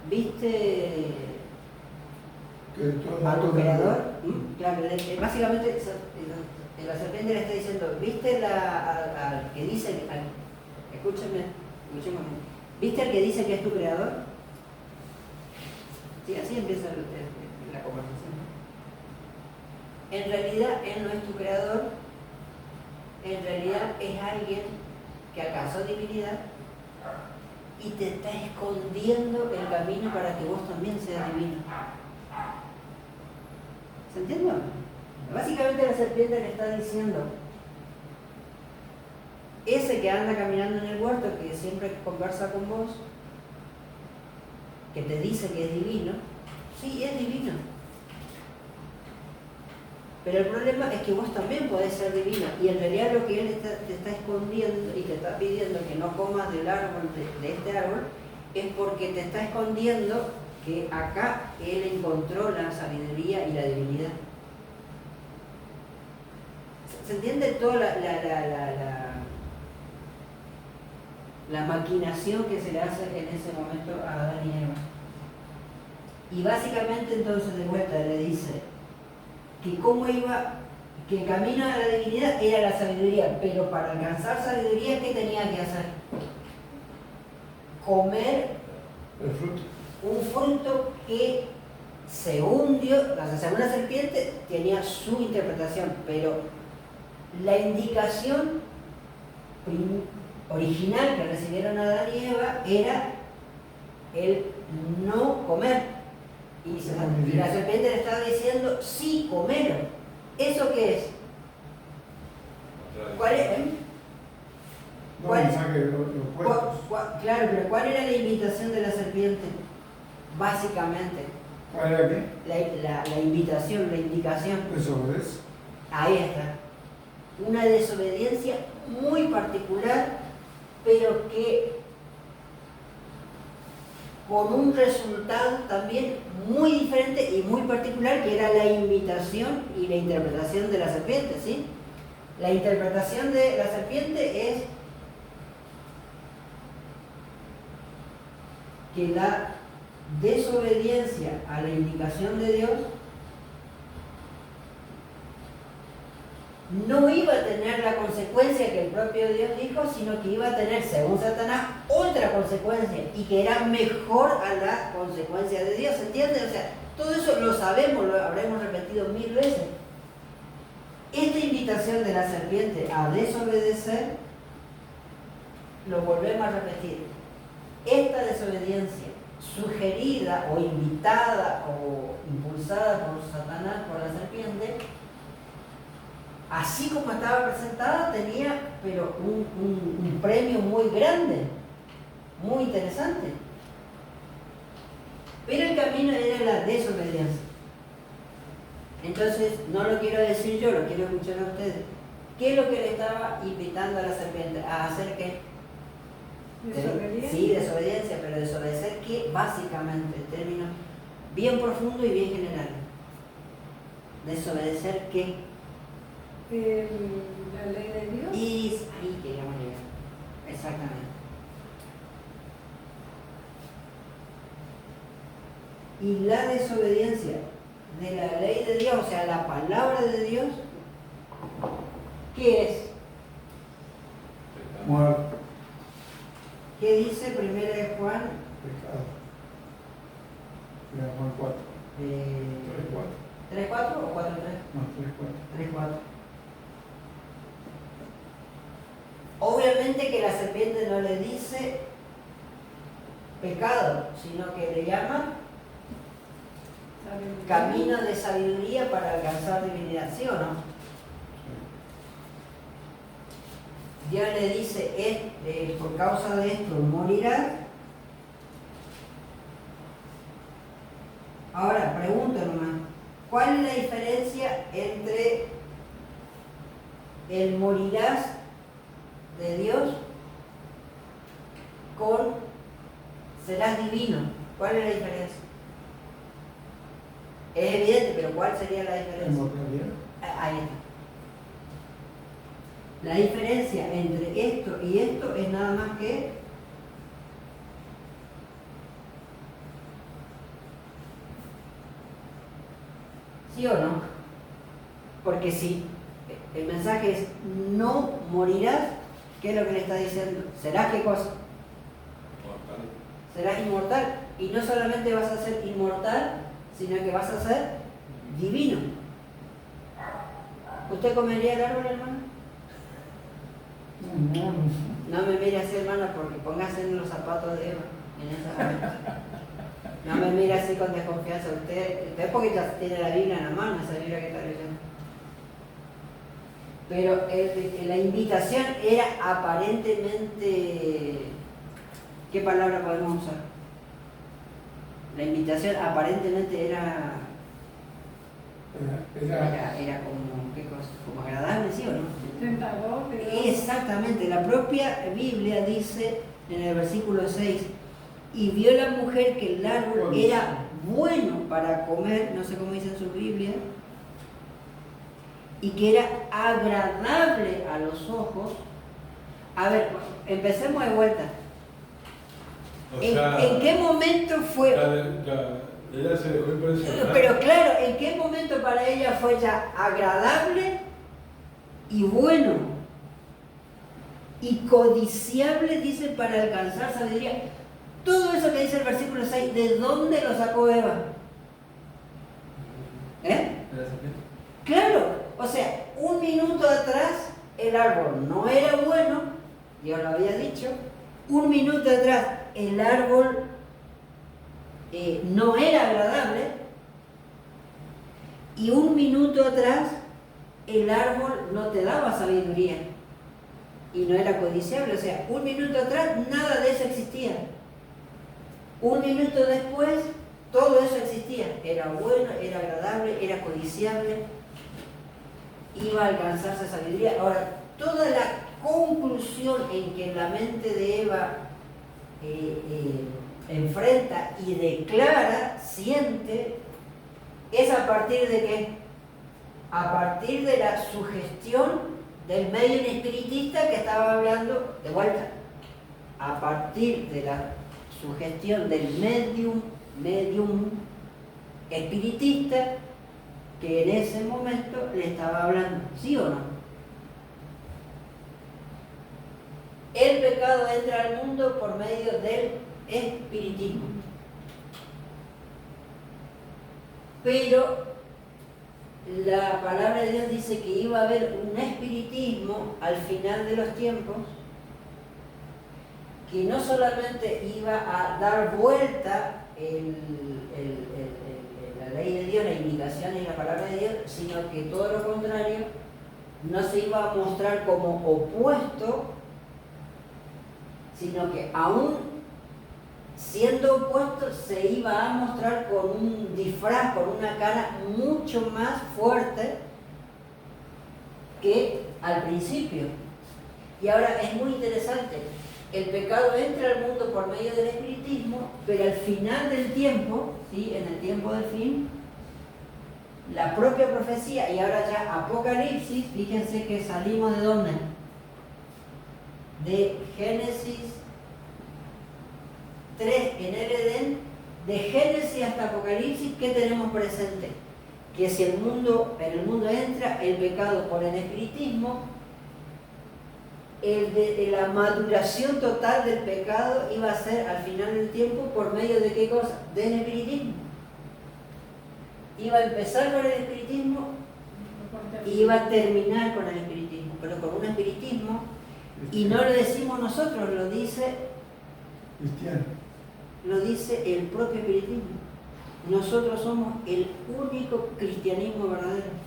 ¿viste a tu creador? Claro, básicamente la serpiente le está diciendo, ¿viste al que dice, escúchame, ¿viste al que dice que es tu creador? Sí, así empieza la conversación. En realidad él no es tu creador, en realidad es alguien que alcanzó divinidad y te está escondiendo el camino para que vos también seas divino. ¿Se entiende? Básicamente la serpiente le está diciendo, ese que anda caminando en el huerto, que siempre conversa con vos, que te dice que es divino, sí, es divino. Pero el problema es que vos también podés ser divino, y en realidad lo que él te está escondiendo y te está pidiendo que no comas del árbol, de este árbol, es porque te está escondiendo que acá él encontró la sabiduría y la divinidad. ¿Se entiende toda la maquinación que se le hace en ese momento a Adán y Eva? Y básicamente entonces de vuelta le dice que cómo iba, que el camino a la divinidad era la sabiduría, pero para alcanzar sabiduría, ¿qué tenía que hacer? Comer El fruto. un fruto que según Dios, o sea, según la serpiente, tenía su interpretación, pero la indicación original que recibieron Adán y Eva era el no comer. Y la serpiente le estaba diciendo, sí, comelo. ¿Eso qué es? ¿Cuál es? No, mensaje de los puestos. Claro, pero ¿cuál era la invitación de la serpiente? básicamente. ¿Cuál era qué? La invitación, la indicación. Desobedece. Ahí está. Una desobediencia muy particular, pero que con un resultado también muy diferente y muy particular, que era la invitación y la interpretación de la serpiente, ¿sí? La interpretación de la serpiente es que la desobediencia a la indicación de Dios no iba a tener la consecuencia que el propio Dios dijo, sino que iba a tener, según Satanás, otra consecuencia, y que era mejor a la consecuencia de Dios, ¿entiendes? O sea, todo eso lo sabemos, lo habremos repetido 1000 veces. Esta invitación de la serpiente a desobedecer, lo volvemos a repetir. Esta desobediencia sugerida o invitada o impulsada por Satanás, por la serpiente, así como estaba presentada, tenía pero un premio muy grande, muy interesante. Pero el camino era la desobediencia. Entonces, no lo quiero decir yo, lo quiero escuchar a ustedes. ¿Qué es lo que le estaba invitando a la serpiente? ¿A hacer qué? ¿Desobediencia? Sí, desobediencia, pero desobedecer ¿qué? Básicamente, en términos bien profundos y bien generales. ¿Desobedecer qué? La ley de Dios. Y ahí queríamos llegar. Exactamente. Y la desobediencia de la ley de Dios, o sea, la palabra de Dios, ¿qué es? Muerte. ¿Qué dice 1 de Juan? Pecado. Mira, Juan 4. 3, 4. 3.4 o 4.3? No, 3, 4. 3.4. Obviamente que la serpiente no le dice pecado, sino que le llama camino de sabiduría para alcanzar divinidad, ¿sí o no? Dios le dice, por causa de esto morirás. Ahora, pregunto nomás, ¿cuál es la diferencia entre el morirás de Dios con serás divino? ¿Cuál es la diferencia? Es evidente, pero ¿cuál sería la diferencia? Inmortalidad. Ahí está. La diferencia entre esto y esto es nada más que ¿sí o no? Porque si el mensaje es no morirás, ¿qué es lo que le está diciendo? ¿Serás qué cosa? Mortal. Serás inmortal. Y no solamente vas a ser inmortal, sino que vas a ser divino. ¿Usted comería el árbol, hermano? No me mire así, hermano, porque póngase en los zapatos de Eva en ese momento. No me mire así con desconfianza. Usted porque ya tiene la Biblia en la mano, esa Biblia que está leyendo. Pero la invitación era aparentemente... ¿Qué palabra podemos usar? La invitación aparentemente era como, ¿qué cosa? Como agradable, ¿sí o no? Tentador, pero... Exactamente, la propia Biblia dice en el versículo 6, y vio la mujer que el árbol era bueno para comer, no sé cómo dice en su Biblia, y que era agradable a los ojos. A ver, empecemos de vuelta. ¿En qué momento fue? Ella se dejó impresionar. Pero claro, ¿en qué momento para ella fue ya agradable y bueno y codiciable, dice, para alcanzar sabiduría? Todo eso que dice el versículo 6, ¿de dónde lo sacó Eva? Claro, o sea, un minuto atrás el árbol no era bueno, Dios lo había dicho. Un minuto atrás el árbol no era agradable, y un minuto atrás el árbol no te daba sabiduría y no era codiciable. O sea, un minuto atrás nada de eso existía. Un minuto después todo eso existía, era bueno, era agradable, era codiciable, iba a alcanzarse sabiduría. Ahora, toda la conclusión en que la mente de Eva enfrenta y declara, siente, es a partir de ¿qué? A partir de la sugestión del medium espiritista que estaba hablando de vuelta. A partir de la sugestión del medium espiritista que en ese momento le estaba hablando, ¿sí o no? El pecado entra al mundo por medio del espiritismo. Pero la palabra de Dios dice que iba a haber un espiritismo al final de los tiempos que no solamente iba a dar vuelta la ley de Dios, la indicación y la palabra de Dios, sino que todo lo contrario, no se iba a mostrar como opuesto, sino que aún siendo opuesto se iba a mostrar con un disfraz, con una cara mucho más fuerte que al principio. Y ahora es muy interesante, el pecado entra al mundo por medio del espiritismo, pero al final del tiempo, ¿sí? En el tiempo del fin, la propia profecía, y ahora ya Apocalipsis, fíjense que salimos de ¿dónde? De Génesis 3 en el Edén, de Génesis hasta Apocalipsis, ¿qué tenemos presente? Que si en el mundo entra el pecado por el espiritismo, la maduración total del pecado iba a ser al final del tiempo por medio de ¿qué cosa? Del espiritismo. Iba a empezar con el espiritismo y iba a terminar con el espiritismo, pero con un espiritismo, y no lo decimos nosotros, lo dice Cristiano. Lo dice el propio espiritismo. Nosotros somos el único cristianismo verdadero.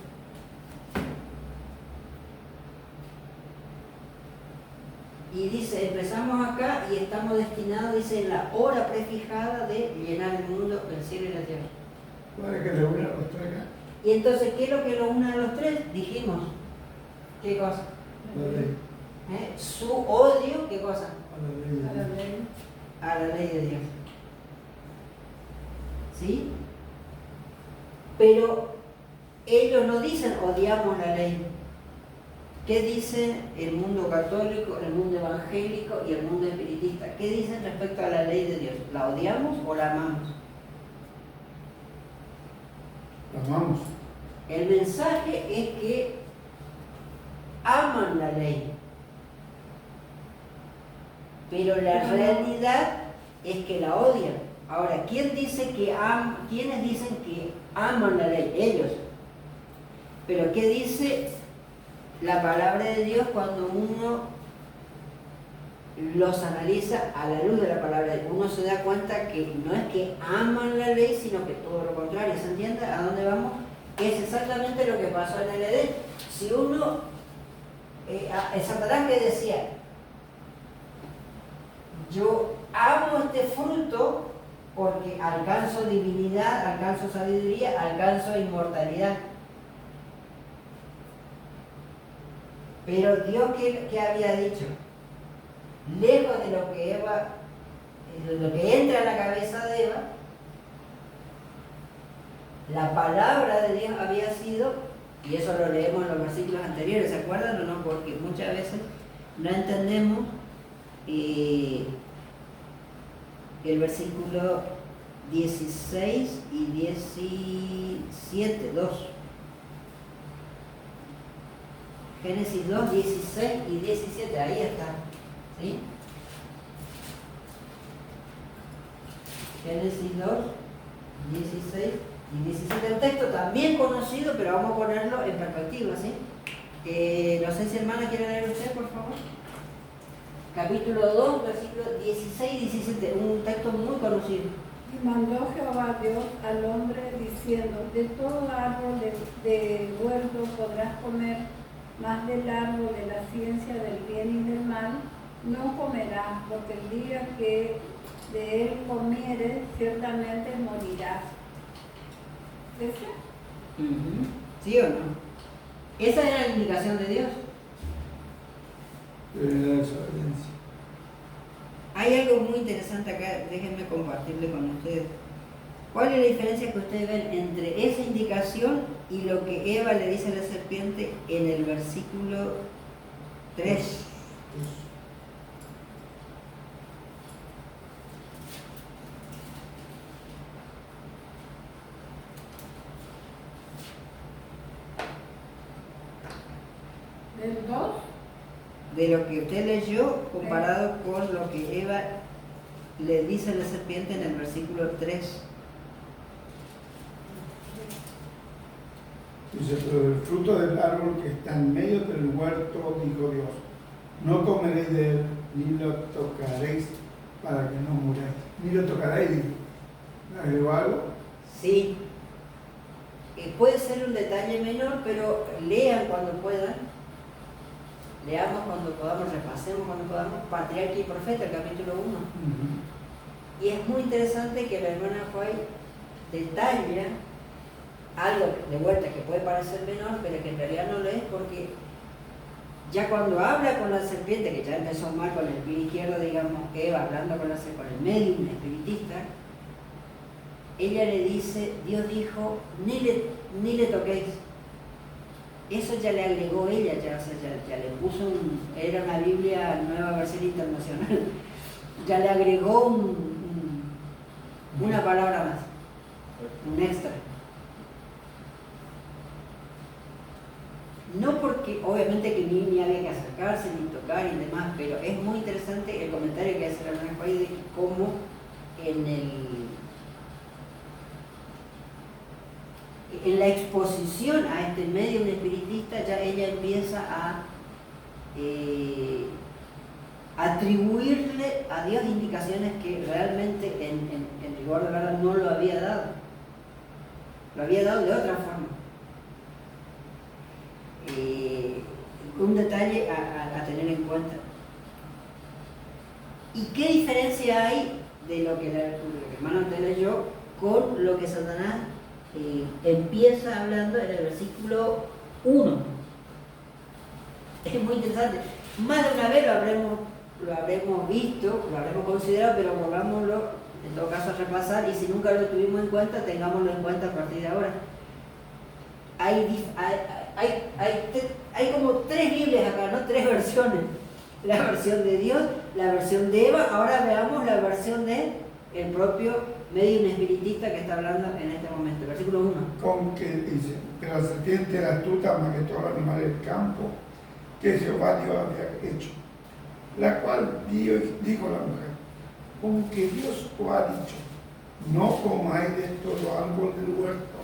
Y dice, empezamos acá y estamos destinados, dice, en la hora prefijada de llenar el mundo, el cielo y la tierra. ¿Cuál es que le une a los tres acá? Y entonces, ¿qué es lo que lo une a los tres? Dijimos, ¿qué cosa? La ley. Su odio, ¿qué cosa? A la ley. A la ley de Dios. ¿Sí? Pero ellos no dicen odiamos la ley. ¿Qué dice el mundo católico, el mundo evangélico y el mundo espiritista? ¿Qué dicen respecto a la ley de Dios? ¿La odiamos o la amamos? La amamos. El mensaje es que aman la ley, pero la realidad es que la odian. Ahora, ¿quiénes dicen que aman la ley? Ellos. Pero ¿qué dice la palabra de Dios cuando uno los analiza a la luz de la palabra de Dios? Uno se da cuenta que no es que aman la ley, sino que todo lo contrario. ¿Se entiende a dónde vamos? Es exactamente lo que pasó en el Edén. Si uno, Satanás que decía, yo amo este fruto porque alcanzo divinidad, alcanzo sabiduría, alcanzo inmortalidad. Pero Dios, ¿qué había dicho? Lejos de lo que Eva, de lo que entra en la cabeza de Eva, la palabra de Dios había sido, y eso lo leemos en los versículos anteriores, ¿se acuerdan o no? Porque muchas veces no entendemos el versículo 16 y 17, 2. Génesis 2, 16 y 17, ahí está. ¿Sí? Génesis 2, 16 y 17. Un texto también conocido, pero vamos a ponerlo en perspectiva, ¿sí? No sé si hermana quiere leer usted, por favor. Capítulo 2, versículos 16 y 17, un texto muy conocido. Y mandó Jehová Dios al hombre diciendo, de todo árbol del huerto podrás comer, mas del árbol de la ciencia del bien y del mal no comerás, porque el día que de él comiere, ciertamente morirás. ¿Ves? Ujú. ¿Sí o no? Esa era la indicación de Dios. Pero era desobediencia. Hay algo muy interesante acá, déjenme compartirle con ustedes. ¿Cuál es la diferencia que ustedes ven entre esa indicación y lo que Eva le dice a la serpiente en el versículo 3? ¿Del 2? De lo que usted leyó comparado con lo que Eva le dice a la serpiente en el versículo 3. Dice, pero el fruto del árbol que está en medio del huerto, dijo Dios, no comeréis de él, ni lo tocaréis para que no muráis. Ni lo tocaréis. ¿Agregó algo? Sí. Puede ser un detalle menor, pero lean cuando puedan. Leamos cuando podamos, repasemos cuando podamos. Patriarca y Profeta, el capítulo 1. Y es muy interesante que la hermana White detalla algo de vuelta que puede parecer menor, pero que en realidad no lo es, porque ya cuando habla con la serpiente, que ya empezó mal con el pie izquierdo, digamos, Eva hablando con el medium espiritista, ella le dice, Dios dijo, ni le toquéis. Eso ya le agregó ella, ya le puso era una Biblia nueva versión internacional, ya le agregó una palabra más, un extra. No porque, obviamente que ni había que acercarse, ni tocar y demás, pero es muy interesante el comentario que hace la hermana Juárez de cómo en la exposición a este medio espiritista ya ella empieza a atribuirle a Dios indicaciones que realmente en rigor de verdad no lo había dado. Lo había dado de otra forma. Un detalle a tener en cuenta. ¿Y qué diferencia hay de lo que el hermano te leyó con lo que Satanás empieza hablando en el versículo 1? Es muy interesante. Más de una vez lo habremos visto, lo habremos considerado, pero volvámoslo en todo caso a repasar, y si nunca lo tuvimos en cuenta, tengámoslo en cuenta a partir de ahora. Hay como 3 Biblias acá, ¿no? 3 versiones. La versión de Dios, la versión de Eva, ahora veamos la versión de el propio medium espiritista que está hablando en este momento. Versículo 1. Con que dice, pero la serpiente era astuta más que todos los animales del campo que Jehová Dios había hecho, la cual dijo la mujer, con que Dios os ha dicho, no comáis de todo árbol del huerto.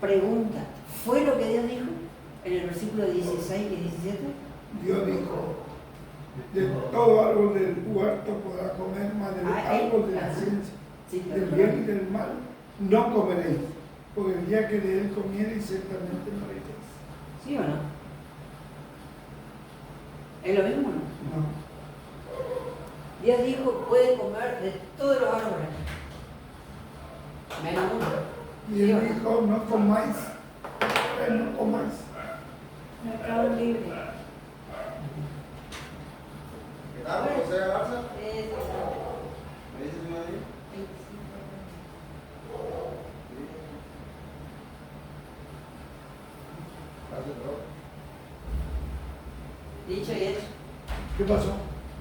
Pregunta, ¿fue lo que Dios dijo en el versículo 16 y 17? Dios dijo, de todo árbol del huerto podrás comer, mas del árbol de la ciencia, Sí, del bien y del mal, no comeréis, porque el día que de él comiereis ciertamente moriréis. ¿Sí o no? ¿Es lo mismo o no? No. Dios dijo, pueden comer de todos los árboles, menos uno. Y él dijo, no comáis, no comáis. Mercado libre. ¿Qué tal, José Garza? Sí. ¿Me dices una vez? Gracias, bro. Dicho y hecho, ¿Qué pasó?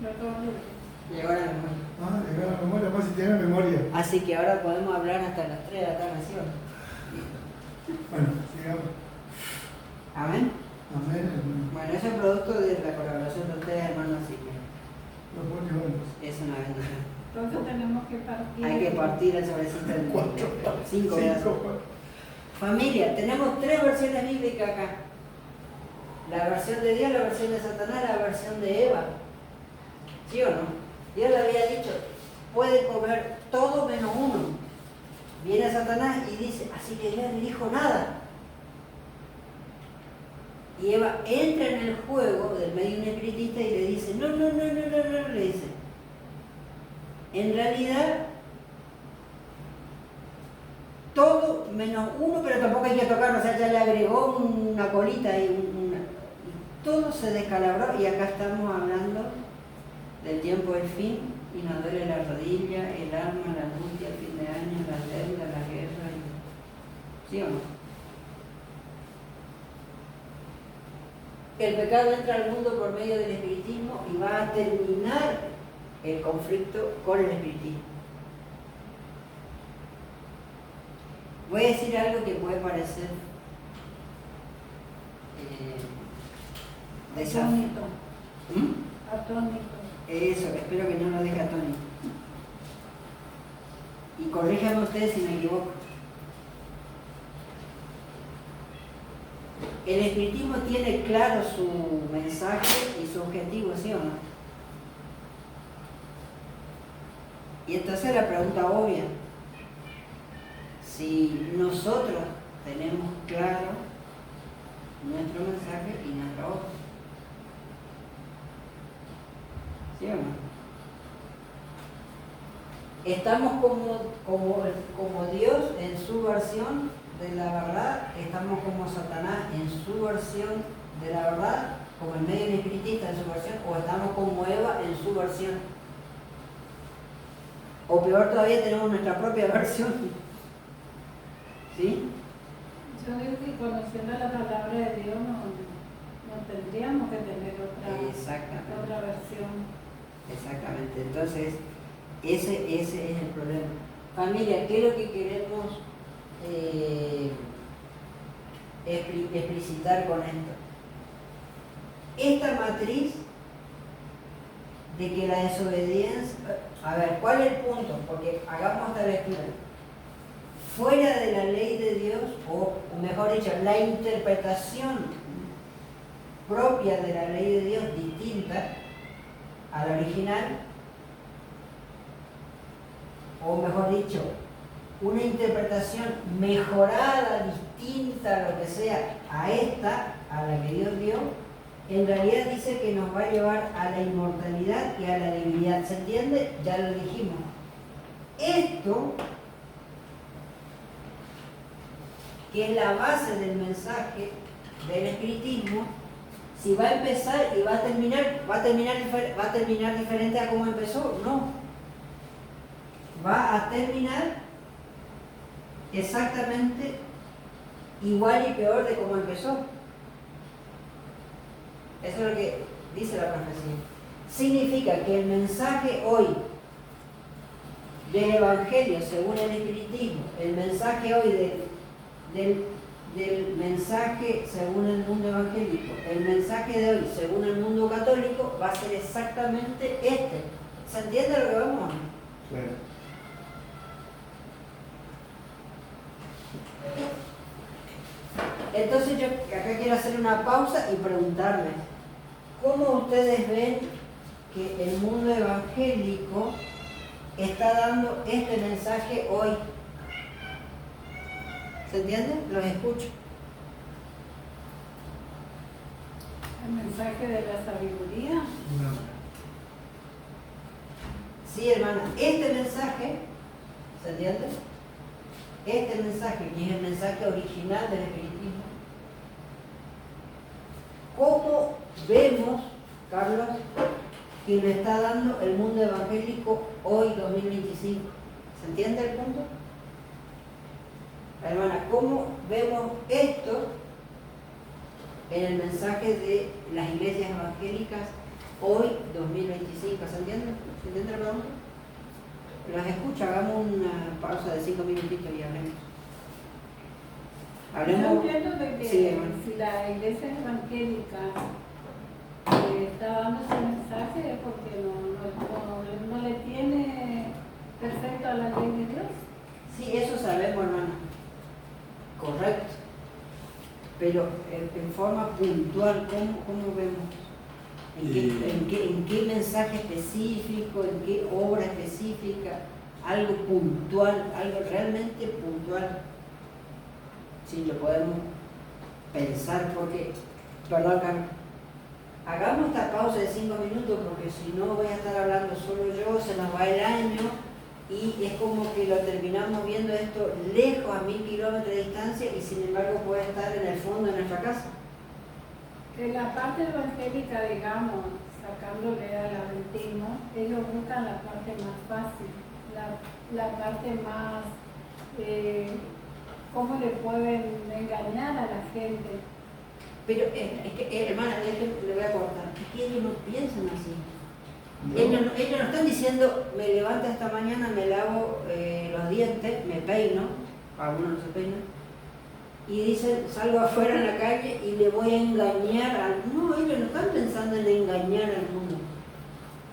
Mercado libre. llegó la memoria. Ah, le la memoria, más si tiene memoria. Así que ahora podemos hablar hasta las 3 de la tarde, ¿sí o no? Bueno, sigamos. Amén. Amén, hermano. Bueno, eso es producto de la colaboración de ustedes, hermanos, así que Lo pone juntos. es una bendición. Entonces tenemos que partir. Hay que partir el sobrecito en 5 pedazos. Cinco. Familia, tenemos 3 versiones bíblicas acá. La versión de Dios, la versión de Satanás, la versión de Eva. ¿Sí o no? Dios le había dicho, puede comer todo menos uno. Viene Satanás y dice, así que Dios no dijo nada. Y Eva entra en el juego del medium espiritista y le dice, no, le dice. en realidad, todo menos uno, pero tampoco hay que tocarlo, o sea, ya le agregó una colita y y todo se descalabró, y acá estamos hablando del tiempo del fin, y nos duele la rodilla, el alma, la angustia, el fin de año, la deuda, la guerra, ¿sí o no? El pecado entra al mundo por medio del espiritismo y va a terminar el conflicto con el espiritismo. Voy a decir algo que puede parecer Atónito. ¿Mm? Atónito. Eso, espero que no lo deje atónito. Y corríjanme ustedes si me equivoco. El espiritismo tiene claro su mensaje y su objetivo, ¿sí o no? Y entonces la pregunta obvia, si nosotros tenemos claro nuestro mensaje y nuestra obra, ¿sí o no? Estamos como Dios en su versión de la verdad, estamos como Satanás en su versión de la verdad, como el medio espiritista en su versión, o estamos como Eva en su versión. O peor todavía, tenemos nuestra propia versión. ¿Sí? Yo digo que conociendo la palabra de Dios no tendríamos que tener otra versión. Exactamente. Entonces, ese es el problema. Familia, ¿qué es lo que queremos explicitar con esto? Esta matriz de que la desobediencia... A ver, ¿cuál es el punto? Porque hagamos esta lectura. Fuera de la ley de Dios, o mejor dicho, la interpretación propia de la ley de Dios, distinta a la original, o mejor dicho, una interpretación mejorada, distinta, lo que sea, a esta, a la que Dios dio, en realidad dice que nos va a llevar a la inmortalidad y a la divinidad. ¿Se entiende? Ya lo dijimos. Esto, que es la base del mensaje del espiritismo, si va a empezar y va a terminar diferente a como empezó, no. Va a terminar exactamente igual y peor de como empezó. Eso es lo que dice la profecía. Significa que el mensaje hoy del Evangelio según el espiritismo, el mensaje hoy del mensaje según el mundo evangélico, el mensaje de hoy según el mundo católico va a ser exactamente este. ¿Se entiende lo que vamos? Claro. Entonces yo acá quiero hacer una pausa y preguntarles, ¿cómo ustedes ven que el mundo evangélico está dando este mensaje hoy? ¿Se entiende? Los escucho. El mensaje de la sabiduría. No. Sí, hermana, este mensaje, ¿se entiende? Este mensaje, que es el mensaje original del espiritismo, ¿cómo vemos, Carlos, que le está dando el mundo evangélico hoy, 2025? ¿Se entiende el punto? Hermana, ¿cómo vemos esto en el mensaje de las iglesias evangélicas hoy, 2025? ¿Se entiende? ¿Se entiende la pregunta? Los escucho, hagamos una pausa de 5 minutitos y hablemos. Yo entiendo de que Sí, hermano. si la iglesia evangélica está dando ese mensaje es porque no le tiene perfecto a la ley de Dios. Sí, eso sabemos, hermana. Correcto. Pero en forma puntual, ¿cómo vemos? ¿En qué mensaje específico? ¿En qué obra específica? Algo puntual, algo realmente puntual. Si lo podemos pensar, porque, perdón, Carmen. hagamos esta pausa de 5 minutos porque si no voy a estar hablando solo yo, se nos va el año y es como que lo terminamos viendo esto lejos, a 1000 kilómetros de distancia, y sin embargo puede estar en el fondo de nuestra casa. Que la parte evangélica, digamos, sacándole al adventismo, ellos buscan la parte más fácil, la parte más, cómo le pueden engañar a la gente. Pero es que, hermana, le voy a cortar, es que ellos no piensan así. No. Ellos no están diciendo, me levanto esta mañana, me lavo los dientes, me peino, algunos no se peinan, y dicen, salgo afuera en la calle y le voy a engañar al... No, ellos no están pensando en engañar al mundo.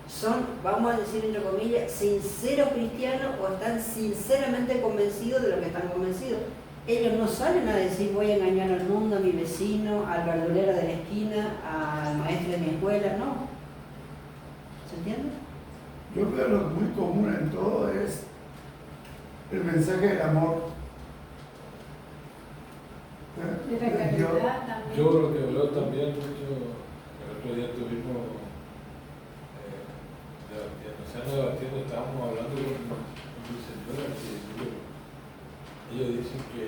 Son, vamos a decir entre comillas, sinceros cristianos, o están sinceramente convencidos de lo que están convencidos. Ellos no salen a decir voy a engañar al mundo, a mi vecino, al verdulero de la esquina, al maestro de mi escuela, no. ¿Se entiende? Yo creo que lo muy común en todo es el mensaje del amor. Y la caridad también. Yo lo que veo también mucho, el otro día tuvimos, debatiendo, estábamos hablando con mi señora, que ellos dicen que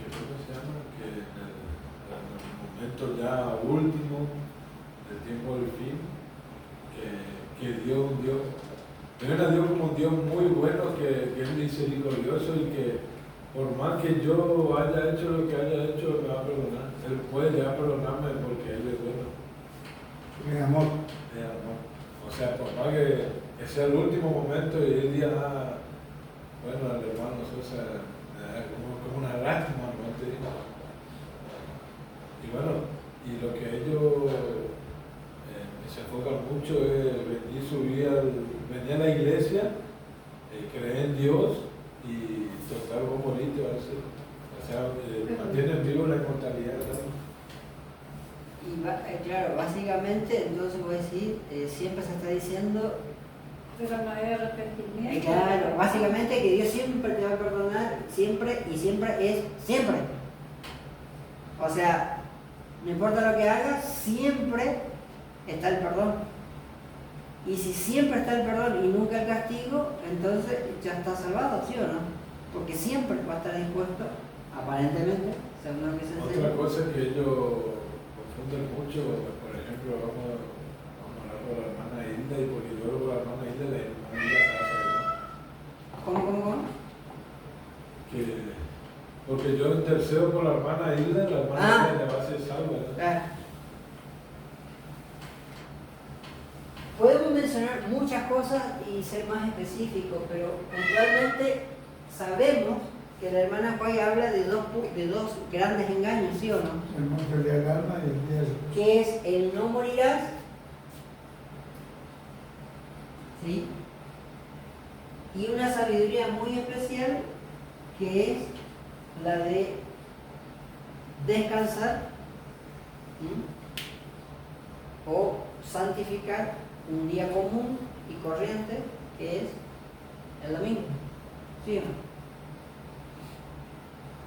¿cómo se llama? Que en el momento ya último del tiempo del fin, que Dios, ven a Dios como un Dios muy bueno, que es misericordioso y que por más que yo haya hecho lo que haya hecho, me va a perdonar. Él puede ya perdonarme porque Él es bueno. El amor. Es amor. O sea, por más que sea el último momento y él diga, bueno, al hermano Sosa, como una lástima, ¿no? Y bueno, y lo que ellos se enfocan mucho es venir a la iglesia, creer en Dios y tocar un bonito, o sea, mantienen vivo la inmortalidad, ¿no? Y claro, básicamente, entonces voy a decir, siempre se está diciendo, Pero no hay arrepentimiento. claro, básicamente que Dios siempre te va a perdonar, siempre, y siempre es siempre. O sea, no importa lo que hagas, siempre está el perdón. Y si siempre está el perdón y nunca el castigo, entonces ya está salvado, ¿sí o no? Porque siempre va a estar dispuesto, aparentemente, según lo que se enseña. Otra cosa que ellos confunden mucho, por ejemplo, vamos a hablar con la hermana Hilda, y porque yo hablo con la hermana Hilda, la hermana Hilda se va a salvar. ¿Cómo? Porque yo intercedo por la hermana Hilda, la hermana Hilda va a ser salva, ¿no? Claro. Podemos mencionar muchas cosas y ser más específicos, pero puntualmente sabemos que la hermana Juay habla de dos grandes engaños, ¿sí o no? El monte del alma y el día del... Que es el no morirás, ¿sí? Y una sabiduría muy especial que es la de descansar, ¿sí? O santificar un día común y corriente que es el domingo, ¿sí o no?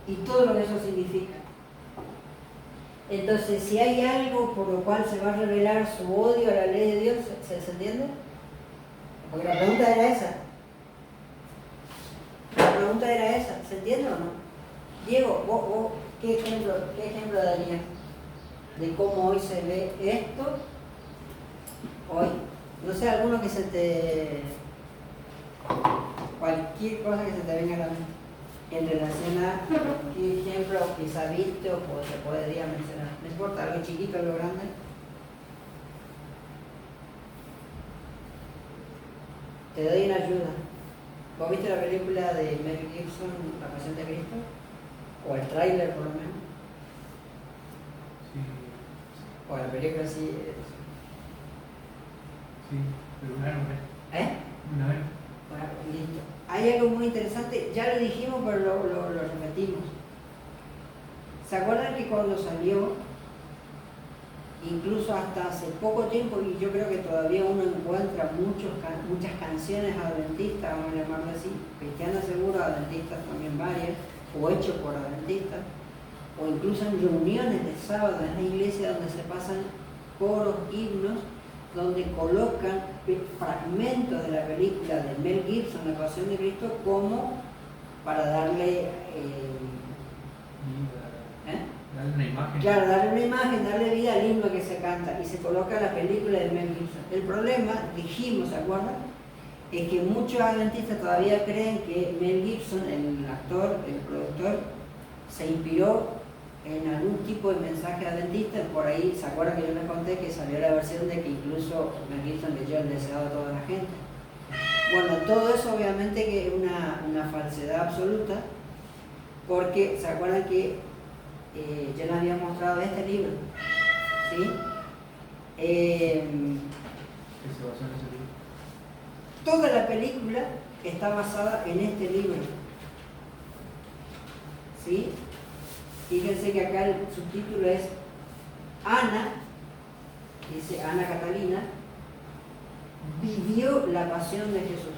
Y todo lo que eso significa. Entonces, si hay algo por lo cual se va a revelar su odio a la ley de Dios, ¿se entiende? Porque la pregunta era esa. La pregunta era esa, ¿se entiende o no? Diego, vos ¿qué ejemplo darías de cómo hoy se ve esto? Hoy, no sé, alguno que se te... cualquier cosa que se te venga a la mente en relación a qué ejemplo quizá viste o se podría mencionar. No importa, algo chiquito o algo grande. Te doy una ayuda. ¿Vos viste la película de Mel Gibson, La Pasión de Cristo? O el tráiler por lo menos. Sí, O la película así. sí, pero una vez. Una vez. Bueno, listo. Hay algo muy interesante, ya lo dijimos, pero lo repetimos. ¿Se acuerdan que cuando salió, incluso hasta hace poco tiempo, y yo creo que todavía uno encuentra muchas canciones adventistas, vamos a llamarlo así, cristianas seguro, adventistas también varias, o hechos por adventistas, o incluso en reuniones de sábado en la iglesia donde se pasan coros, himnos, donde colocan fragmentos de la película de Mel Gibson, La Pasión de Cristo, como para darle Darle una imagen. claro, darle una imagen, darle vida al himno que se canta, y se coloca la película de Mel Gibson. El problema, dijimos, ¿se acuerdan? Es que muchos adventistas todavía creen que Mel Gibson, el actor, el productor, se inspiró en algún tipo de mensaje adventista. Por ahí, ¿se acuerdan que yo les conté que salió la versión de que incluso Mel Gibson leyó El deseado de toda la gente? Bueno, todo eso obviamente que es una falsedad absoluta, porque ¿se acuerdan que yo les había mostrado este libro? ¿Sí? Que se basó en ese libro. Toda la película está basada en este libro. ¿Sí? Fíjense que acá el subtítulo es Ana, dice Ana Catalina, vivió la pasión de Jesús.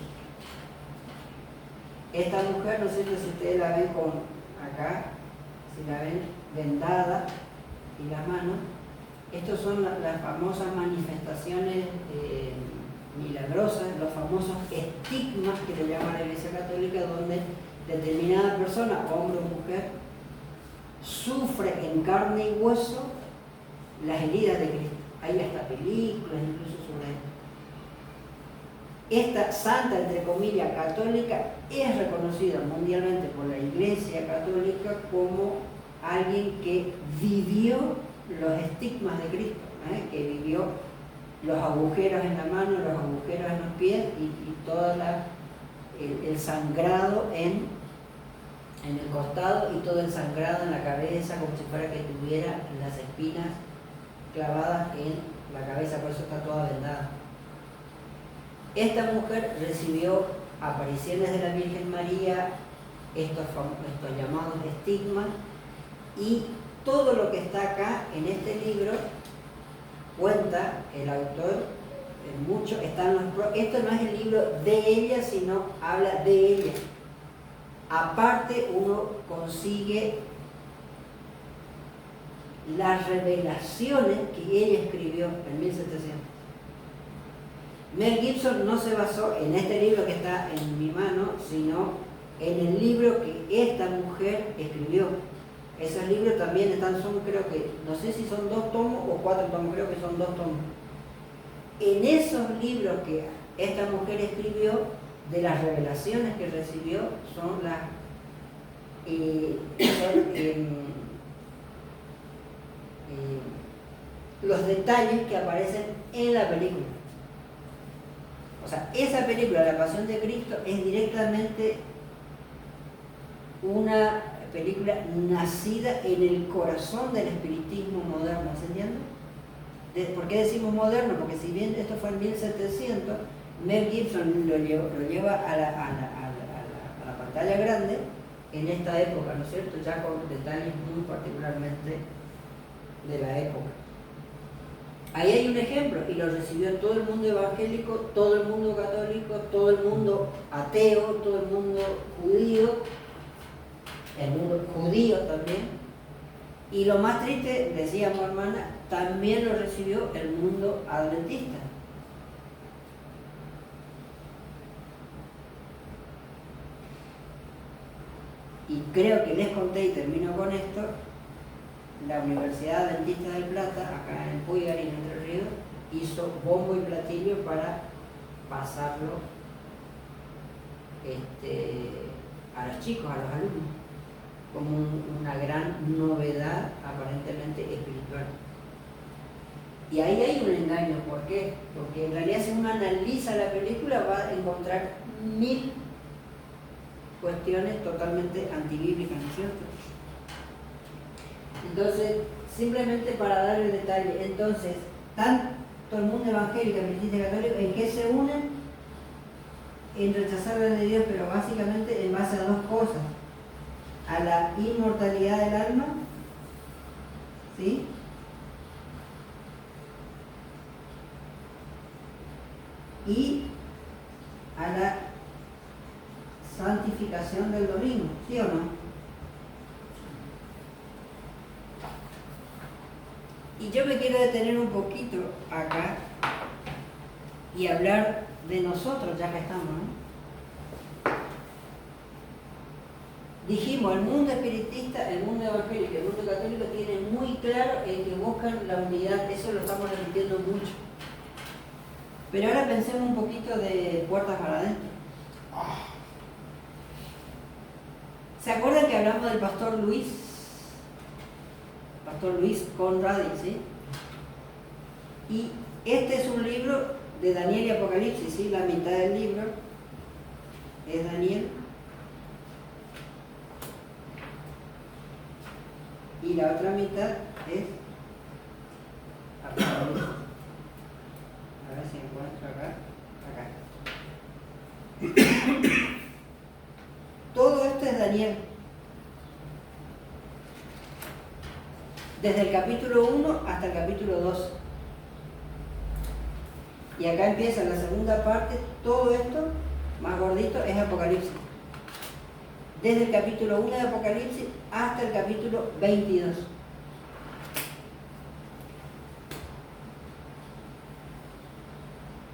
Esta mujer, no sé si ustedes la ven con acá, si la ven vendada y las manos, estos son las famosas manifestaciones milagrosas, los famosos estigmas que le llama la Iglesia Católica, donde determinada persona, hombre o mujer, sufre en carne y hueso las heridas de Cristo. Hay hasta películas incluso sobre esto. Esta santa, entre comillas, católica, es reconocida mundialmente por la Iglesia Católica como alguien que vivió los estigmas de Cristo, que vivió los agujeros en la mano, los agujeros en los pies y todo el sangrado en el costado y todo el sangrado en la cabeza, como si fuera que tuviera las espinas clavadas en la cabeza, por eso está toda vendada. Esta mujer recibió apariciones de la Virgen María, estos llamados estigmas, y todo lo que está acá en este libro cuenta el autor, esto no es el libro de ella, sino habla de ella. Aparte uno consigue las revelaciones que ella escribió en 1700. Mel Gibson no se basó en este libro que está en mi mano, sino en el libro que esta mujer escribió. Esos libros también son, creo que, no sé si son 2 tomos o 4 tomos, creo que son 2 tomos. En esos libros que esta mujer escribió, de las revelaciones que recibió, son los detalles que aparecen en la película. O sea, esa película, La Pasión de Cristo, es directamente una película nacida en el corazón del espiritismo moderno, ¿se entiende? ¿Por qué decimos moderno? Porque si bien esto fue en 1700, Mel Gibson lo lleva a la pantalla grande en esta época, ¿no es cierto? Ya con detalles muy particularmente de la época. Ahí hay un ejemplo, y lo recibió todo el mundo evangélico, todo el mundo católico, todo el mundo ateo, todo el mundo judío, el mundo judío también. Y lo más triste, decíamos hermana, también lo recibió el mundo adventista. Y creo que les conté, y termino con esto, la Universidad Adventista del Plata, acá en Puyar y en Entre Ríos, hizo bombo y platillo para pasarlo a los chicos, a los alumnos, como una gran novedad aparentemente espiritual. Y ahí hay un engaño, ¿por qué? Porque en realidad si uno analiza la película va a encontrar 1000 cuestiones totalmente antibíblicas, ¿no es cierto? Entonces, simplemente para dar el detalle, entonces, tanto el mundo evangélico y el católico, ¿en qué se unen? En rechazar la ley de Dios, pero básicamente en base a 2 cosas: a la inmortalidad del alma, ¿sí? Y a la santificación del domingo, ¿sí o no? ¿Y Y yo me quiero detener un poquito acá y hablar de nosotros, ya que estamos, ¿no? Dijimos, el mundo espiritista, el mundo evangélico, el mundo católico tienen muy claro el que buscan la unidad, eso lo estamos repitiendo mucho. Pero ahora pensemos un poquito de puertas para adentro. ¿Se acuerdan que hablamos del pastor Luis? Pastor Luis Conradi, ¿sí? Y este es un libro de Daniel y Apocalipsis, ¿sí? La mitad del libro es Daniel. Y la otra mitad es Apocalipsis. A ver si encuentro acá. Todo esto es Daniel. Desde el capítulo 1 hasta el capítulo 2. Y acá empieza la segunda parte. Todo esto, más gordito, es Apocalipsis. Desde el capítulo 1 de Apocalipsis hasta el capítulo 22.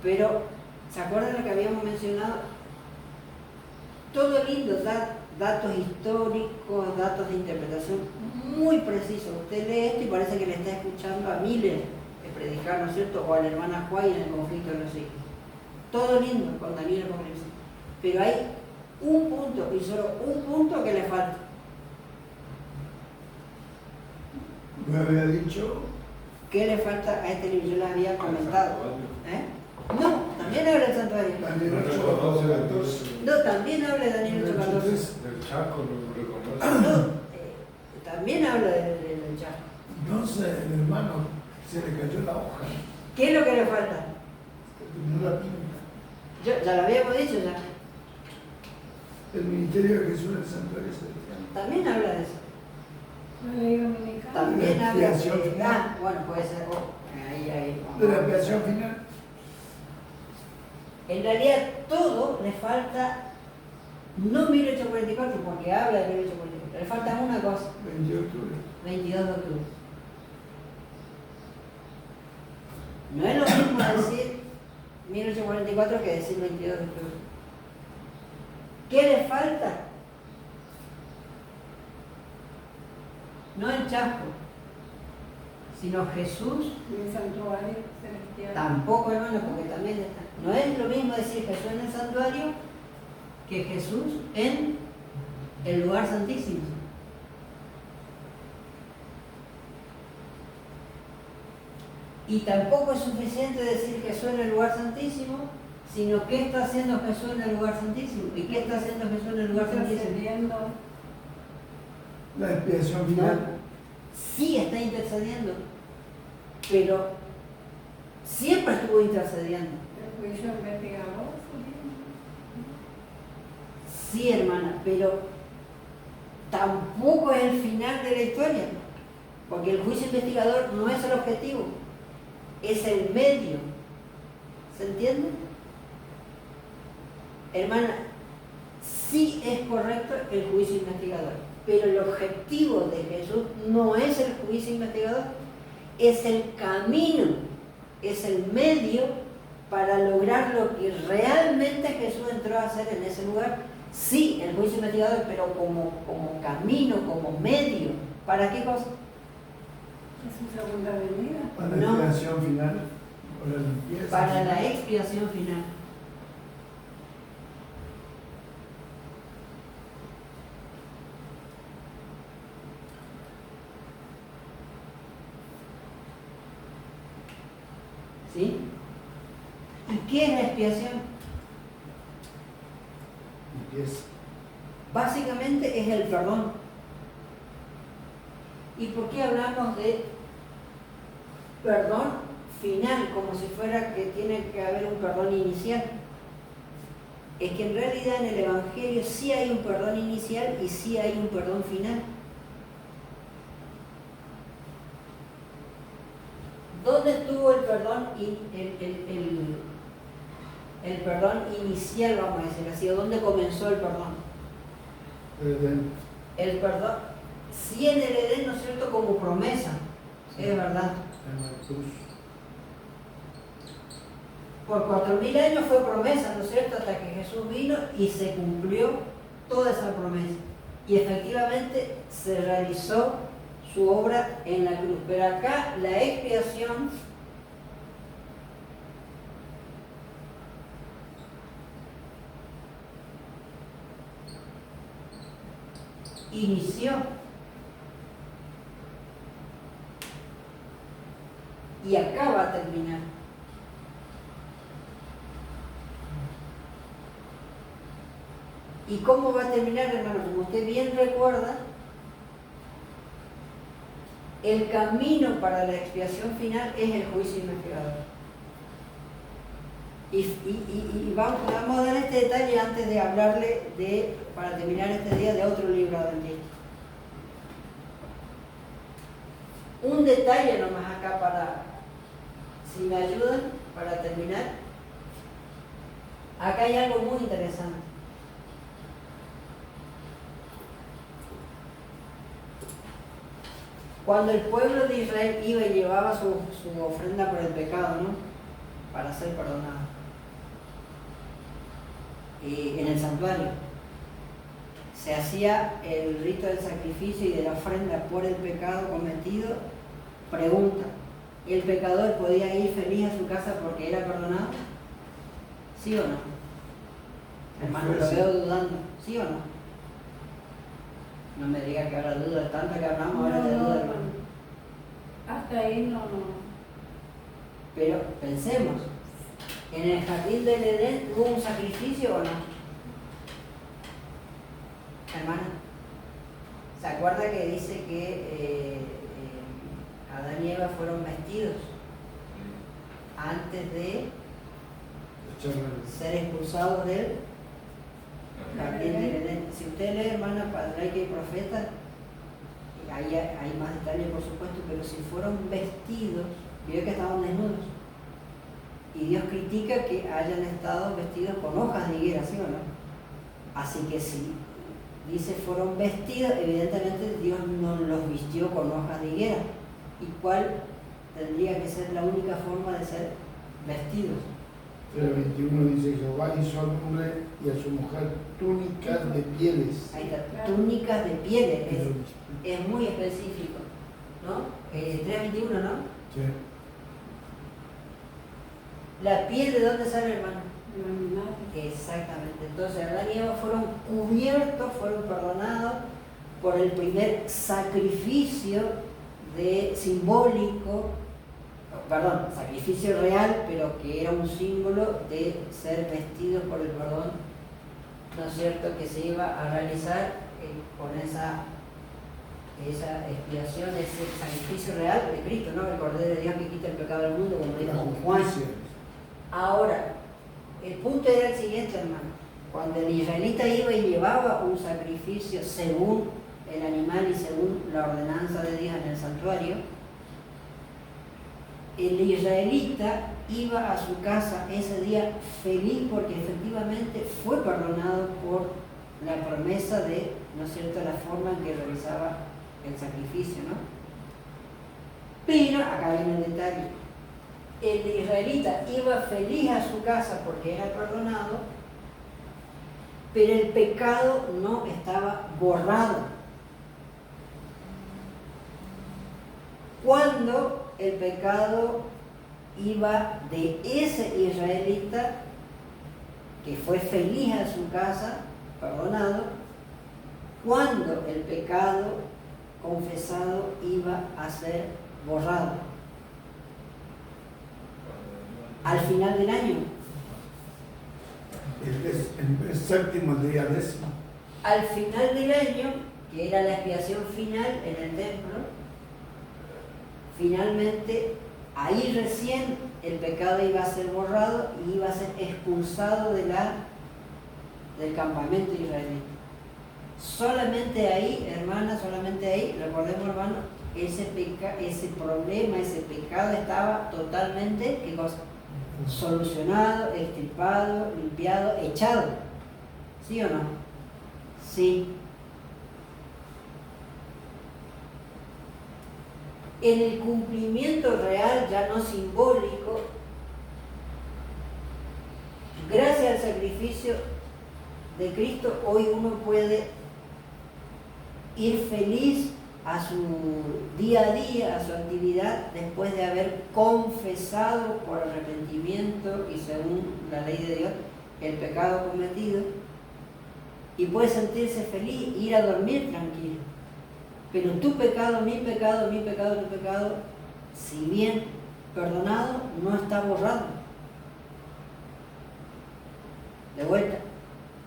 Pero, ¿se acuerdan lo que habíamos mencionado? Todo lindo, datos históricos, datos de interpretación muy precisos. Usted lee esto y parece que le está escuchando a miles de predicar, ¿no es cierto? O a la hermana Juárez en el conflicto de los hijos. Todo lindo con Daniel y Apocalipsis. Pero hay un punto, y solo un punto que le falta. Me había dicho. ¿Qué le falta a este libro? Yo les había comentado. No, también habla del santuario. Daniel 8:14. No, también habla de Daniel 8:14. Del Chaco lo reconoce. No, también habla del Chaco. No sé, el hermano se le cayó la hoja. ¿Qué es lo que le falta? No la pinta. Ya lo habíamos dicho ya. El ministerio de Jesús en el santuario celestial. También habla de eso. La ley dominicana. También La habla expiación de... final. Ah, bueno, puede ser. Ahí. De la expiación final. En realidad todo le falta, no 1844, porque habla de 1844, le falta una cosa. 22 de octubre. 22 de octubre. No es lo mismo decir 1844 que decir 22 de octubre. ¿Qué le falta? No el Chaco, sino Jesús. Y el santuario celestial. Tampoco, hermano, porque también está. No es lo mismo decir Jesús en el santuario que Jesús en el lugar santísimo. Y tampoco es suficiente decir Jesús en el lugar santísimo, sino qué está haciendo Jesús en el lugar santísimo. ¿Y qué está haciendo Jesús en el lugar santísimo? Intercediendo. La expiación final. Sí está intercediendo, pero siempre estuvo intercediendo. El juicio investigador. Sí, hermana, pero tampoco es el final de la historia, porque el juicio investigador no es el objetivo, es el medio. ¿Se entiende? Hermana, sí es correcto el juicio investigador, pero el objetivo de Jesús no es el juicio investigador, es el camino, es el medio para lograr lo que realmente Jesús entró a hacer en ese lugar. Sí, el juicio investigador, pero como camino, como medio. ¿Para qué cosa? Es su segunda venida. Para la No. expiación final. Para la limpieza. Para la expiación final. ¿Sí? ¿Y qué es la expiación? Limpieza. Básicamente es el perdón. ¿Y por qué hablamos de perdón final, como si fuera que tiene que haber un perdón inicial? Es que en realidad en el Evangelio sí hay un perdón inicial y sí hay un perdón final. ¿Dónde estuvo el perdón, el perdón inicial, vamos a decir así? ¿Dónde comenzó el perdón? Edén. El perdón, sí en el Edén, ¿no es cierto?, como promesa, es verdad. En la cruz. Por 4000 años fue promesa, ¿no es cierto? Hasta que Jesús vino y se cumplió toda esa promesa. Y efectivamente se realizó su obra en la cruz. Pero acá la expiación inició y acá va a terminar. ¿Y cómo va a terminar, hermano? Como usted bien recuerda, el camino para la expiación final es el juicio investigador. Y vamos a dar este detalle antes de hablarle para terminar este día, de otro libro adventista. Un detalle nomás acá para, si me ayudan, para terminar. Acá hay algo muy interesante. Cuando el pueblo de Israel iba y llevaba su ofrenda por el pecado, ¿no? Para ser perdonado. En el santuario se hacía el rito del sacrificio y de la ofrenda por el pecado cometido. Pregunta: ¿el pecador podía ir feliz a su casa porque era perdonado? ¿Sí o no? Hermano, lo veo dudando. ¿Sí o no? No me diga que ahora duda, tanto que hablamos ahora de duda. Hasta ahí no. Pero pensemos, ¿en el jardín del Edén hubo un sacrificio o no? Hermana, ¿se acuerda que dice que Adán y Eva fueron vestidos antes de ser expulsados del jardín del Edén? Si usted lee, hermana, Patriarca y Profeta, ahí hay más detalles por supuesto, pero si fueron vestidos, vio que estaban desnudos. Y Dios critica que hayan estado vestidos con hojas de higuera, ¿sí o no? Así que si dice fueron vestidos, evidentemente Dios no los vistió con hojas de higuera. ¿Y cuál tendría que ser la única forma de ser vestidos? El 21 dice: Jehová hizo al hombre y a su mujer túnicas de pieles. Ahí está, túnicas de pieles, es muy específico, ¿no? 3:21, ¿no? Sí. ¿La piel de dónde sale, hermano? El animal. Exactamente. Entonces Adán y Eva fueron cubiertos, fueron perdonados por el primer sacrificio sacrificio real, pero que era un símbolo de ser vestidos por el perdón, ¿no es cierto?, que se iba a realizar con esa expiación, ese sacrificio real de Cristo, ¿no? El Cordero de Dios que quita el pecado del mundo, como dijo Juan. Ahora, el punto era el siguiente, hermano. Cuando el israelita iba y llevaba un sacrificio según el animal y según la ordenanza de Dios en el santuario, el israelita iba a su casa ese día feliz porque efectivamente fue perdonado por la promesa de, ¿no es cierto?, la forma en que realizaba el sacrificio, ¿no? Pero, acá viene el detalle, el israelita iba feliz a su casa porque era perdonado, pero el pecado no estaba borrado. Cuando el pecado iba de ese israelita que fue feliz a su casa, perdonado, cuando el pecado confesado iba a ser borrado. Al final del año. El séptimo día décimo. Al final del año, que era la expiación final en el templo, finalmente ahí recién el pecado iba a ser borrado y iba a ser expulsado del campamento israelita. Solamente ahí, hermana, solamente ahí, recordemos, hermano, ese problema, ese pecado estaba totalmente, ¿qué cosa?, solucionado, extirpado, limpiado, echado. ¿Sí o no? Sí. en el cumplimiento real, ya no simbólico, gracias al sacrificio de Cristo, hoy uno puede ir feliz a su día a día, a su actividad, después de haber confesado por arrepentimiento y según la ley de Dios el pecado cometido, y puede sentirse feliz, ir a dormir tranquilo. Pero tu pecado, mi pecado, mi pecado, tu pecado, si bien perdonado, no está borrado. De vuelta,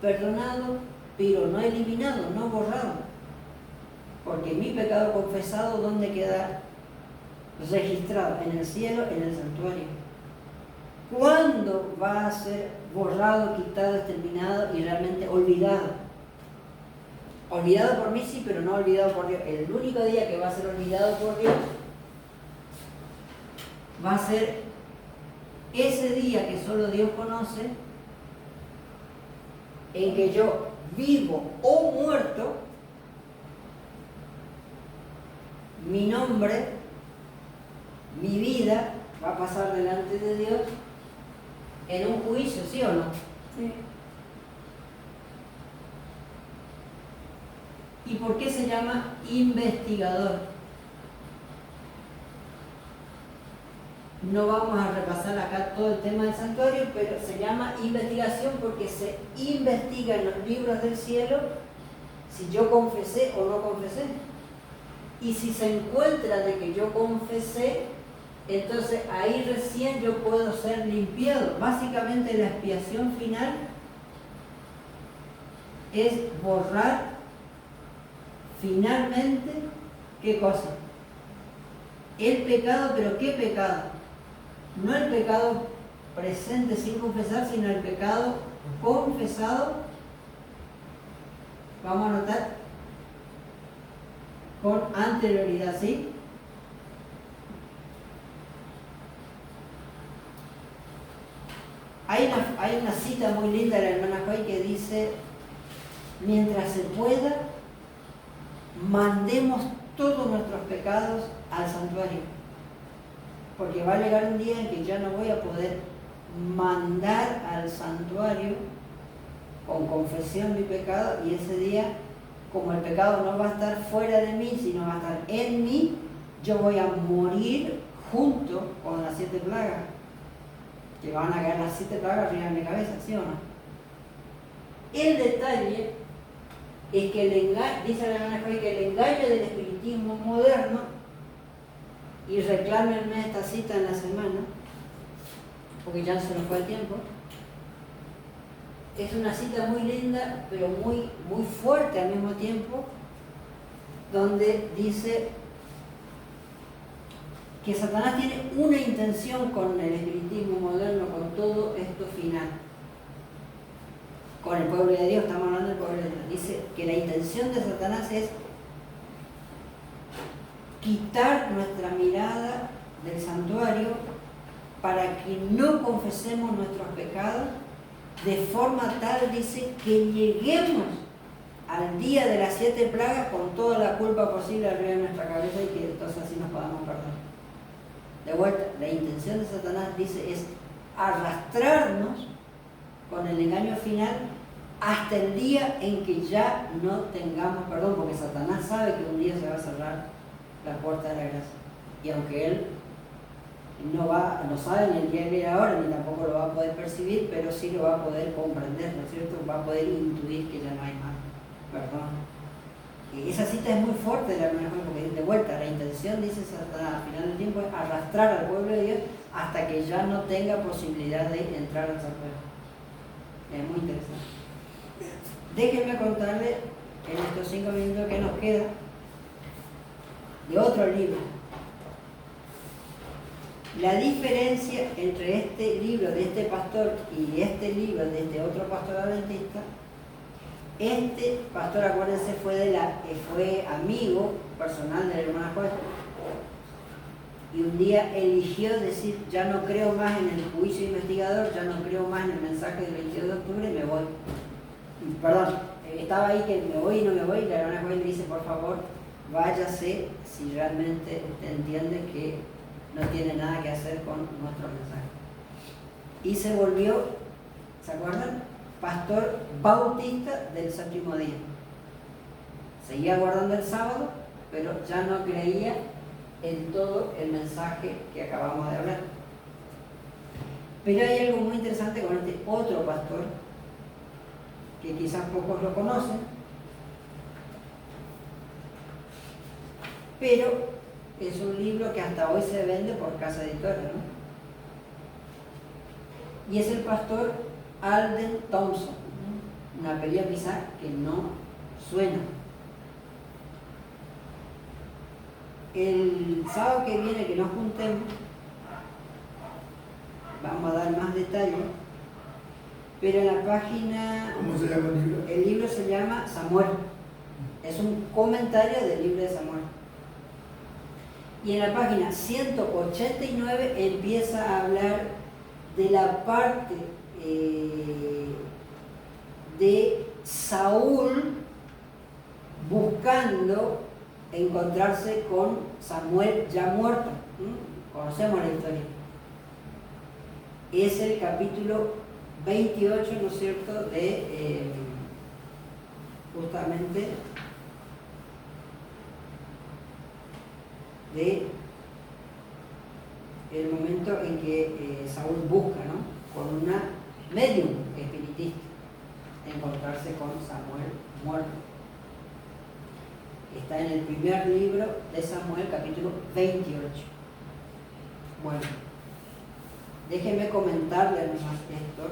perdonado, pero no eliminado, no borrado. Porque mi pecado confesado, ¿dónde queda registrado? En el cielo, en el santuario. ¿Cuándo va a ser borrado, quitado, exterminado y realmente olvidado? Olvidado por mí sí, pero no olvidado por Dios. El único día que va a ser olvidado por Dios va a ser ese día que solo Dios conoce, en que yo vivo o muerto, mi nombre, mi vida va a pasar delante de Dios en un juicio, ¿sí o no? Sí. ¿Y por qué se llama investigador? No vamos a repasar acá todo el tema del santuario, pero se llama investigación porque se investiga en los libros del cielo si yo confesé o no confesé. Y si se encuentra de que yo confesé, entonces ahí recién yo puedo ser limpiado. Básicamente la expiación final es borrar finalmente, ¿qué cosa? El pecado, pero ¿qué pecado? No el pecado presente sin confesar, sino el pecado confesado. Vamos a anotar con anterioridad, ¿sí? Hay una cita muy linda de la hermana Joy que dice: mientras se pueda, mandemos todos nuestros pecados al santuario, porque va a llegar un día en que ya no voy a poder mandar al santuario con confesión mi pecado, y ese día, como el pecado no va a estar fuera de mí, sino va a estar en mí, yo voy a morir junto con las 7 plagas, que van a caer las 7 plagas arriba de mi cabeza, ¿sí o no? El detalle es que el engaño, dice la hermana Joy, que el engaño del espiritismo moderno, y reclámenme esta cita en la semana, porque ya se nos fue el tiempo, es una cita muy linda, pero muy, muy fuerte al mismo tiempo, donde dice que Satanás tiene una intención con el espiritismo moderno, con todo esto final. Con el pueblo de Dios, estamos hablando del pueblo de Dios. Dice que la intención de Satanás es quitar nuestra mirada del santuario para que no confesemos nuestros pecados, de forma tal, dice, que lleguemos al día de las 7 plagas con toda la culpa posible arriba de nuestra cabeza, y que entonces así nos podamos perdonar. De vuelta, la intención de Satanás, dice, es arrastrarnos con el engaño final hasta el día en que ya no tengamos perdón, porque Satanás sabe que un día se va a cerrar la puerta de la gracia, y aunque él no sabe ni el día ni la hora, ni tampoco lo va a poder percibir, pero sí lo va a poder comprender, ¿no es cierto? Va a poder intuir que ya no hay más perdón. Y esa cita es muy fuerte de la hermana Joy, porque de vuelta, la intención, dice Satanás, al final del tiempo, es arrastrar al pueblo de Dios hasta que ya no tenga posibilidad de entrar al santuario. Es muy interesante. Déjenme contarle en estos 5 minutos que nos queda de otro libro. La diferencia entre este libro de este pastor y este libro de este otro pastor adventista, este pastor, acuérdense, fue amigo personal de la hermana Joy, y un día eligió decir: ya no creo más en el juicio investigador, ya no creo más en el mensaje del 22 de octubre, me voy. Perdón, estaba ahí que me voy y no me voy, y la hermana Joy le dice: por favor, váyase si realmente usted entiende que no tiene nada que hacer con nuestro mensaje. Y se volvió, ¿se acuerdan? Pastor bautista del séptimo día. Seguía guardando el sábado, pero ya no creía en todo el mensaje que acabamos de hablar. Pero hay algo muy interesante con este otro pastor, que quizás pocos lo conocen, pero es un libro que hasta hoy se vende por casa editorial, ¿no? Y es el pastor Alden Thompson, una apellido quizás que no suena. El sábado que viene que nos juntemos, vamos a dar más detalles, pero en la página... ¿Cómo se llama el libro? El libro se llama Samuel. Es un comentario del libro de Samuel. Y en la página 189 empieza a hablar de la parte de Saúl buscando encontrarse con Samuel ya muerto. Conocemos la historia. Es el capítulo 28, ¿no es cierto?, de justamente de el momento en que Saúl busca, ¿no?, con una medium espiritista, encontrarse con Samuel muerto. Está en el primer libro de Samuel, capítulo 28. Bueno, déjenme comentarle además esto.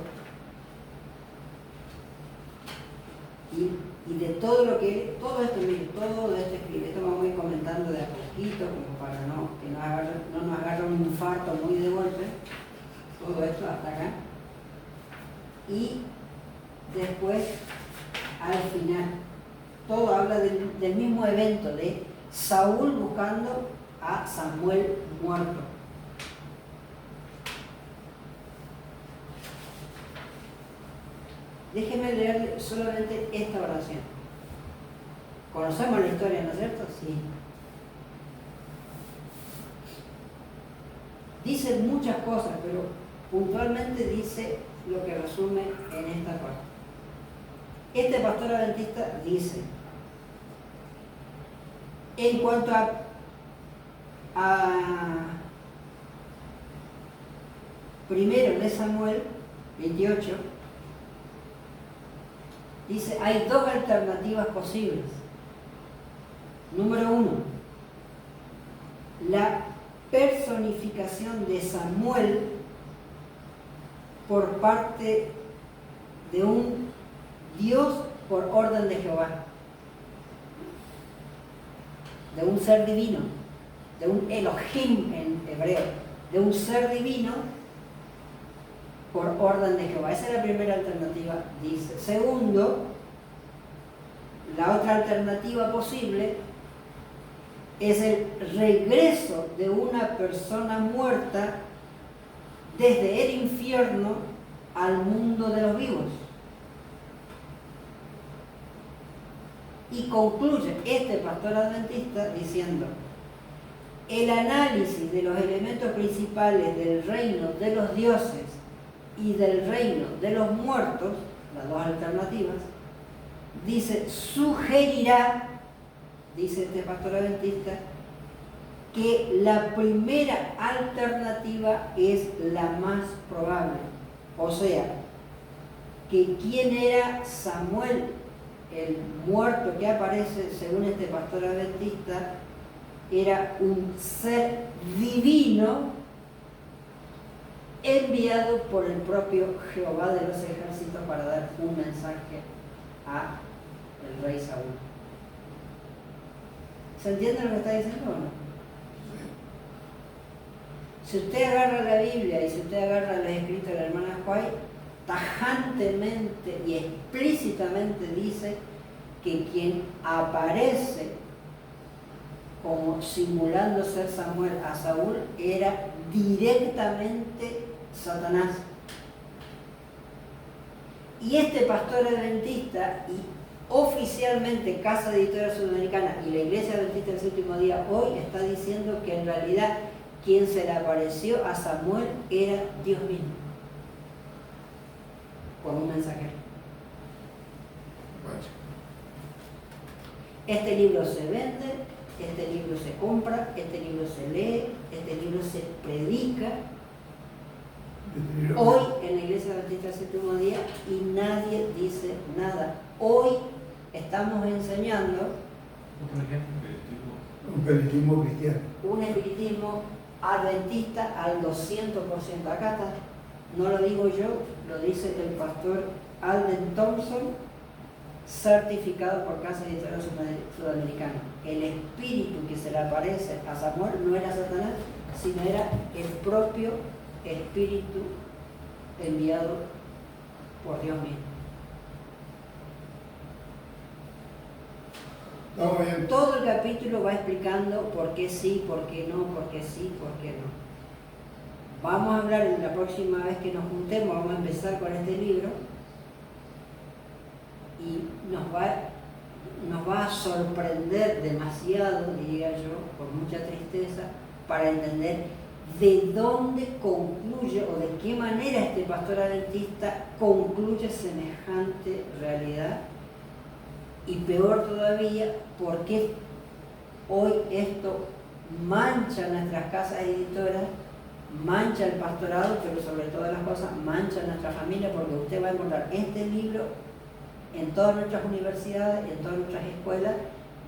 Y de todo lo que, todo esto escribe, esto vamos a ir comentando de a poquito, como para que no nos agarre un infarto muy de golpe, todo esto hasta acá. Y después, al final, todo habla del mismo evento de Saúl buscando a Samuel muerto. Déjenme leer solamente esta oración. Conocemos la historia, ¿no es cierto? Sí. Dice muchas cosas, pero puntualmente dice lo que resume en esta parte. Este pastor adventista dice, en cuanto a primero de Samuel 28, dice, hay dos alternativas posibles. Número uno, la personificación de Samuel por parte de un Dios por orden de Jehová, de un ser divino, de un Elohim en hebreo, de un ser divino por orden de Jehová. Esa es la primera alternativa, dice. Segundo, la otra alternativa posible es el regreso de una persona muerta desde el infierno al mundo de los vivos. Y concluye este pastor adventista diciendo, el análisis de los elementos principales del reino de los dioses y del reino de los muertos, las dos alternativas, dice, sugerirá, dice este pastor adventista, que la primera alternativa es la más probable. O sea, que quién era Samuel, el muerto que aparece, según este pastor adventista, era un ser divino enviado por el propio Jehová de los ejércitos para dar un mensaje a el rey Saúl. ¿Se entiende lo que está diciendo o no? Si usted agarra la Biblia y si usted agarra los escritos de la hermana White, tajantemente y explícitamente dice que quien aparece como simulando ser Samuel a Saúl era directamente Satanás. Y este pastor adventista, y oficialmente Casa Editorial Sudamericana y la Iglesia Adventista del Séptimo Día hoy está diciendo que en realidad quien se le apareció a Samuel era Dios mismo, por un mensajero. Este libro se vende, este libro se compra, este libro se lee, este libro se predica hoy en la Iglesia Adventista del Séptimo Día y nadie dice nada. Hoy estamos enseñando Otro ejemplo. Un espiritismo cristiano. un espiritismo adventista al 200%. Acá está, no lo digo yo, lo dice el pastor Alden Thompson, certificado por Casa Editorial Sudamericana. El espíritu que se le aparece a Samuel no era Satanás, sino era el propio espíritu enviado por Dios mismo. Estamos bien. Todo el capítulo va explicando por qué sí, por qué no, por qué sí, por qué no. Vamos a hablar en la próxima vez que nos juntemos, vamos a empezar con este libro y nos va a sorprender demasiado, diría yo, por mucha tristeza, para entender de dónde concluye o de qué manera este pastor adventista concluye semejante realidad. Y peor todavía, porque hoy esto mancha nuestras casas editoras, mancha el pastorado, pero sobre todas las cosas mancha nuestra familia, porque usted va a encontrar este libro en todas nuestras universidades, en todas nuestras escuelas,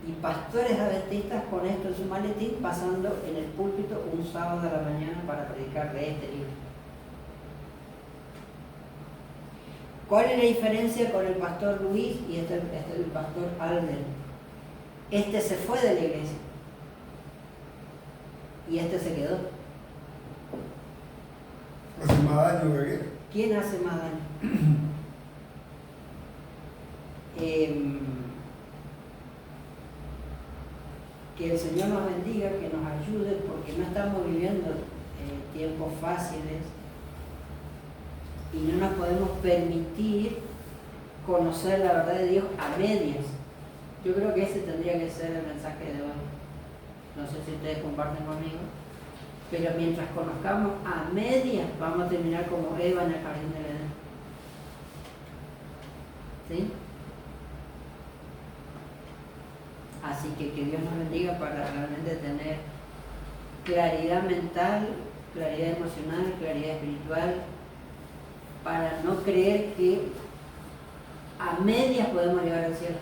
y pastores adventistas con esto en su maletín pasando en el púlpito un sábado a la mañana para predicar de este libro. ¿Cuál es la diferencia con el pastor Luis y el pastor Alden? Este se fue de la iglesia y este se quedó. Hace más daño que aquel. ¿Quién hace más daño? Que el Señor nos bendiga, que nos ayude, porque no estamos viviendo tiempos fáciles y no nos podemos permitir conocer la verdad de Dios a medias. Yo creo que ese tendría que ser el mensaje de hoy. No sé si ustedes comparten conmigo, pero mientras conozcamos a medias, vamos a terminar como Eva en el jardín del Edén. ¿Sí? Así que Dios nos bendiga para realmente tener claridad mental, claridad emocional, claridad espiritual, para no creer que a medias podemos llegar al cielo.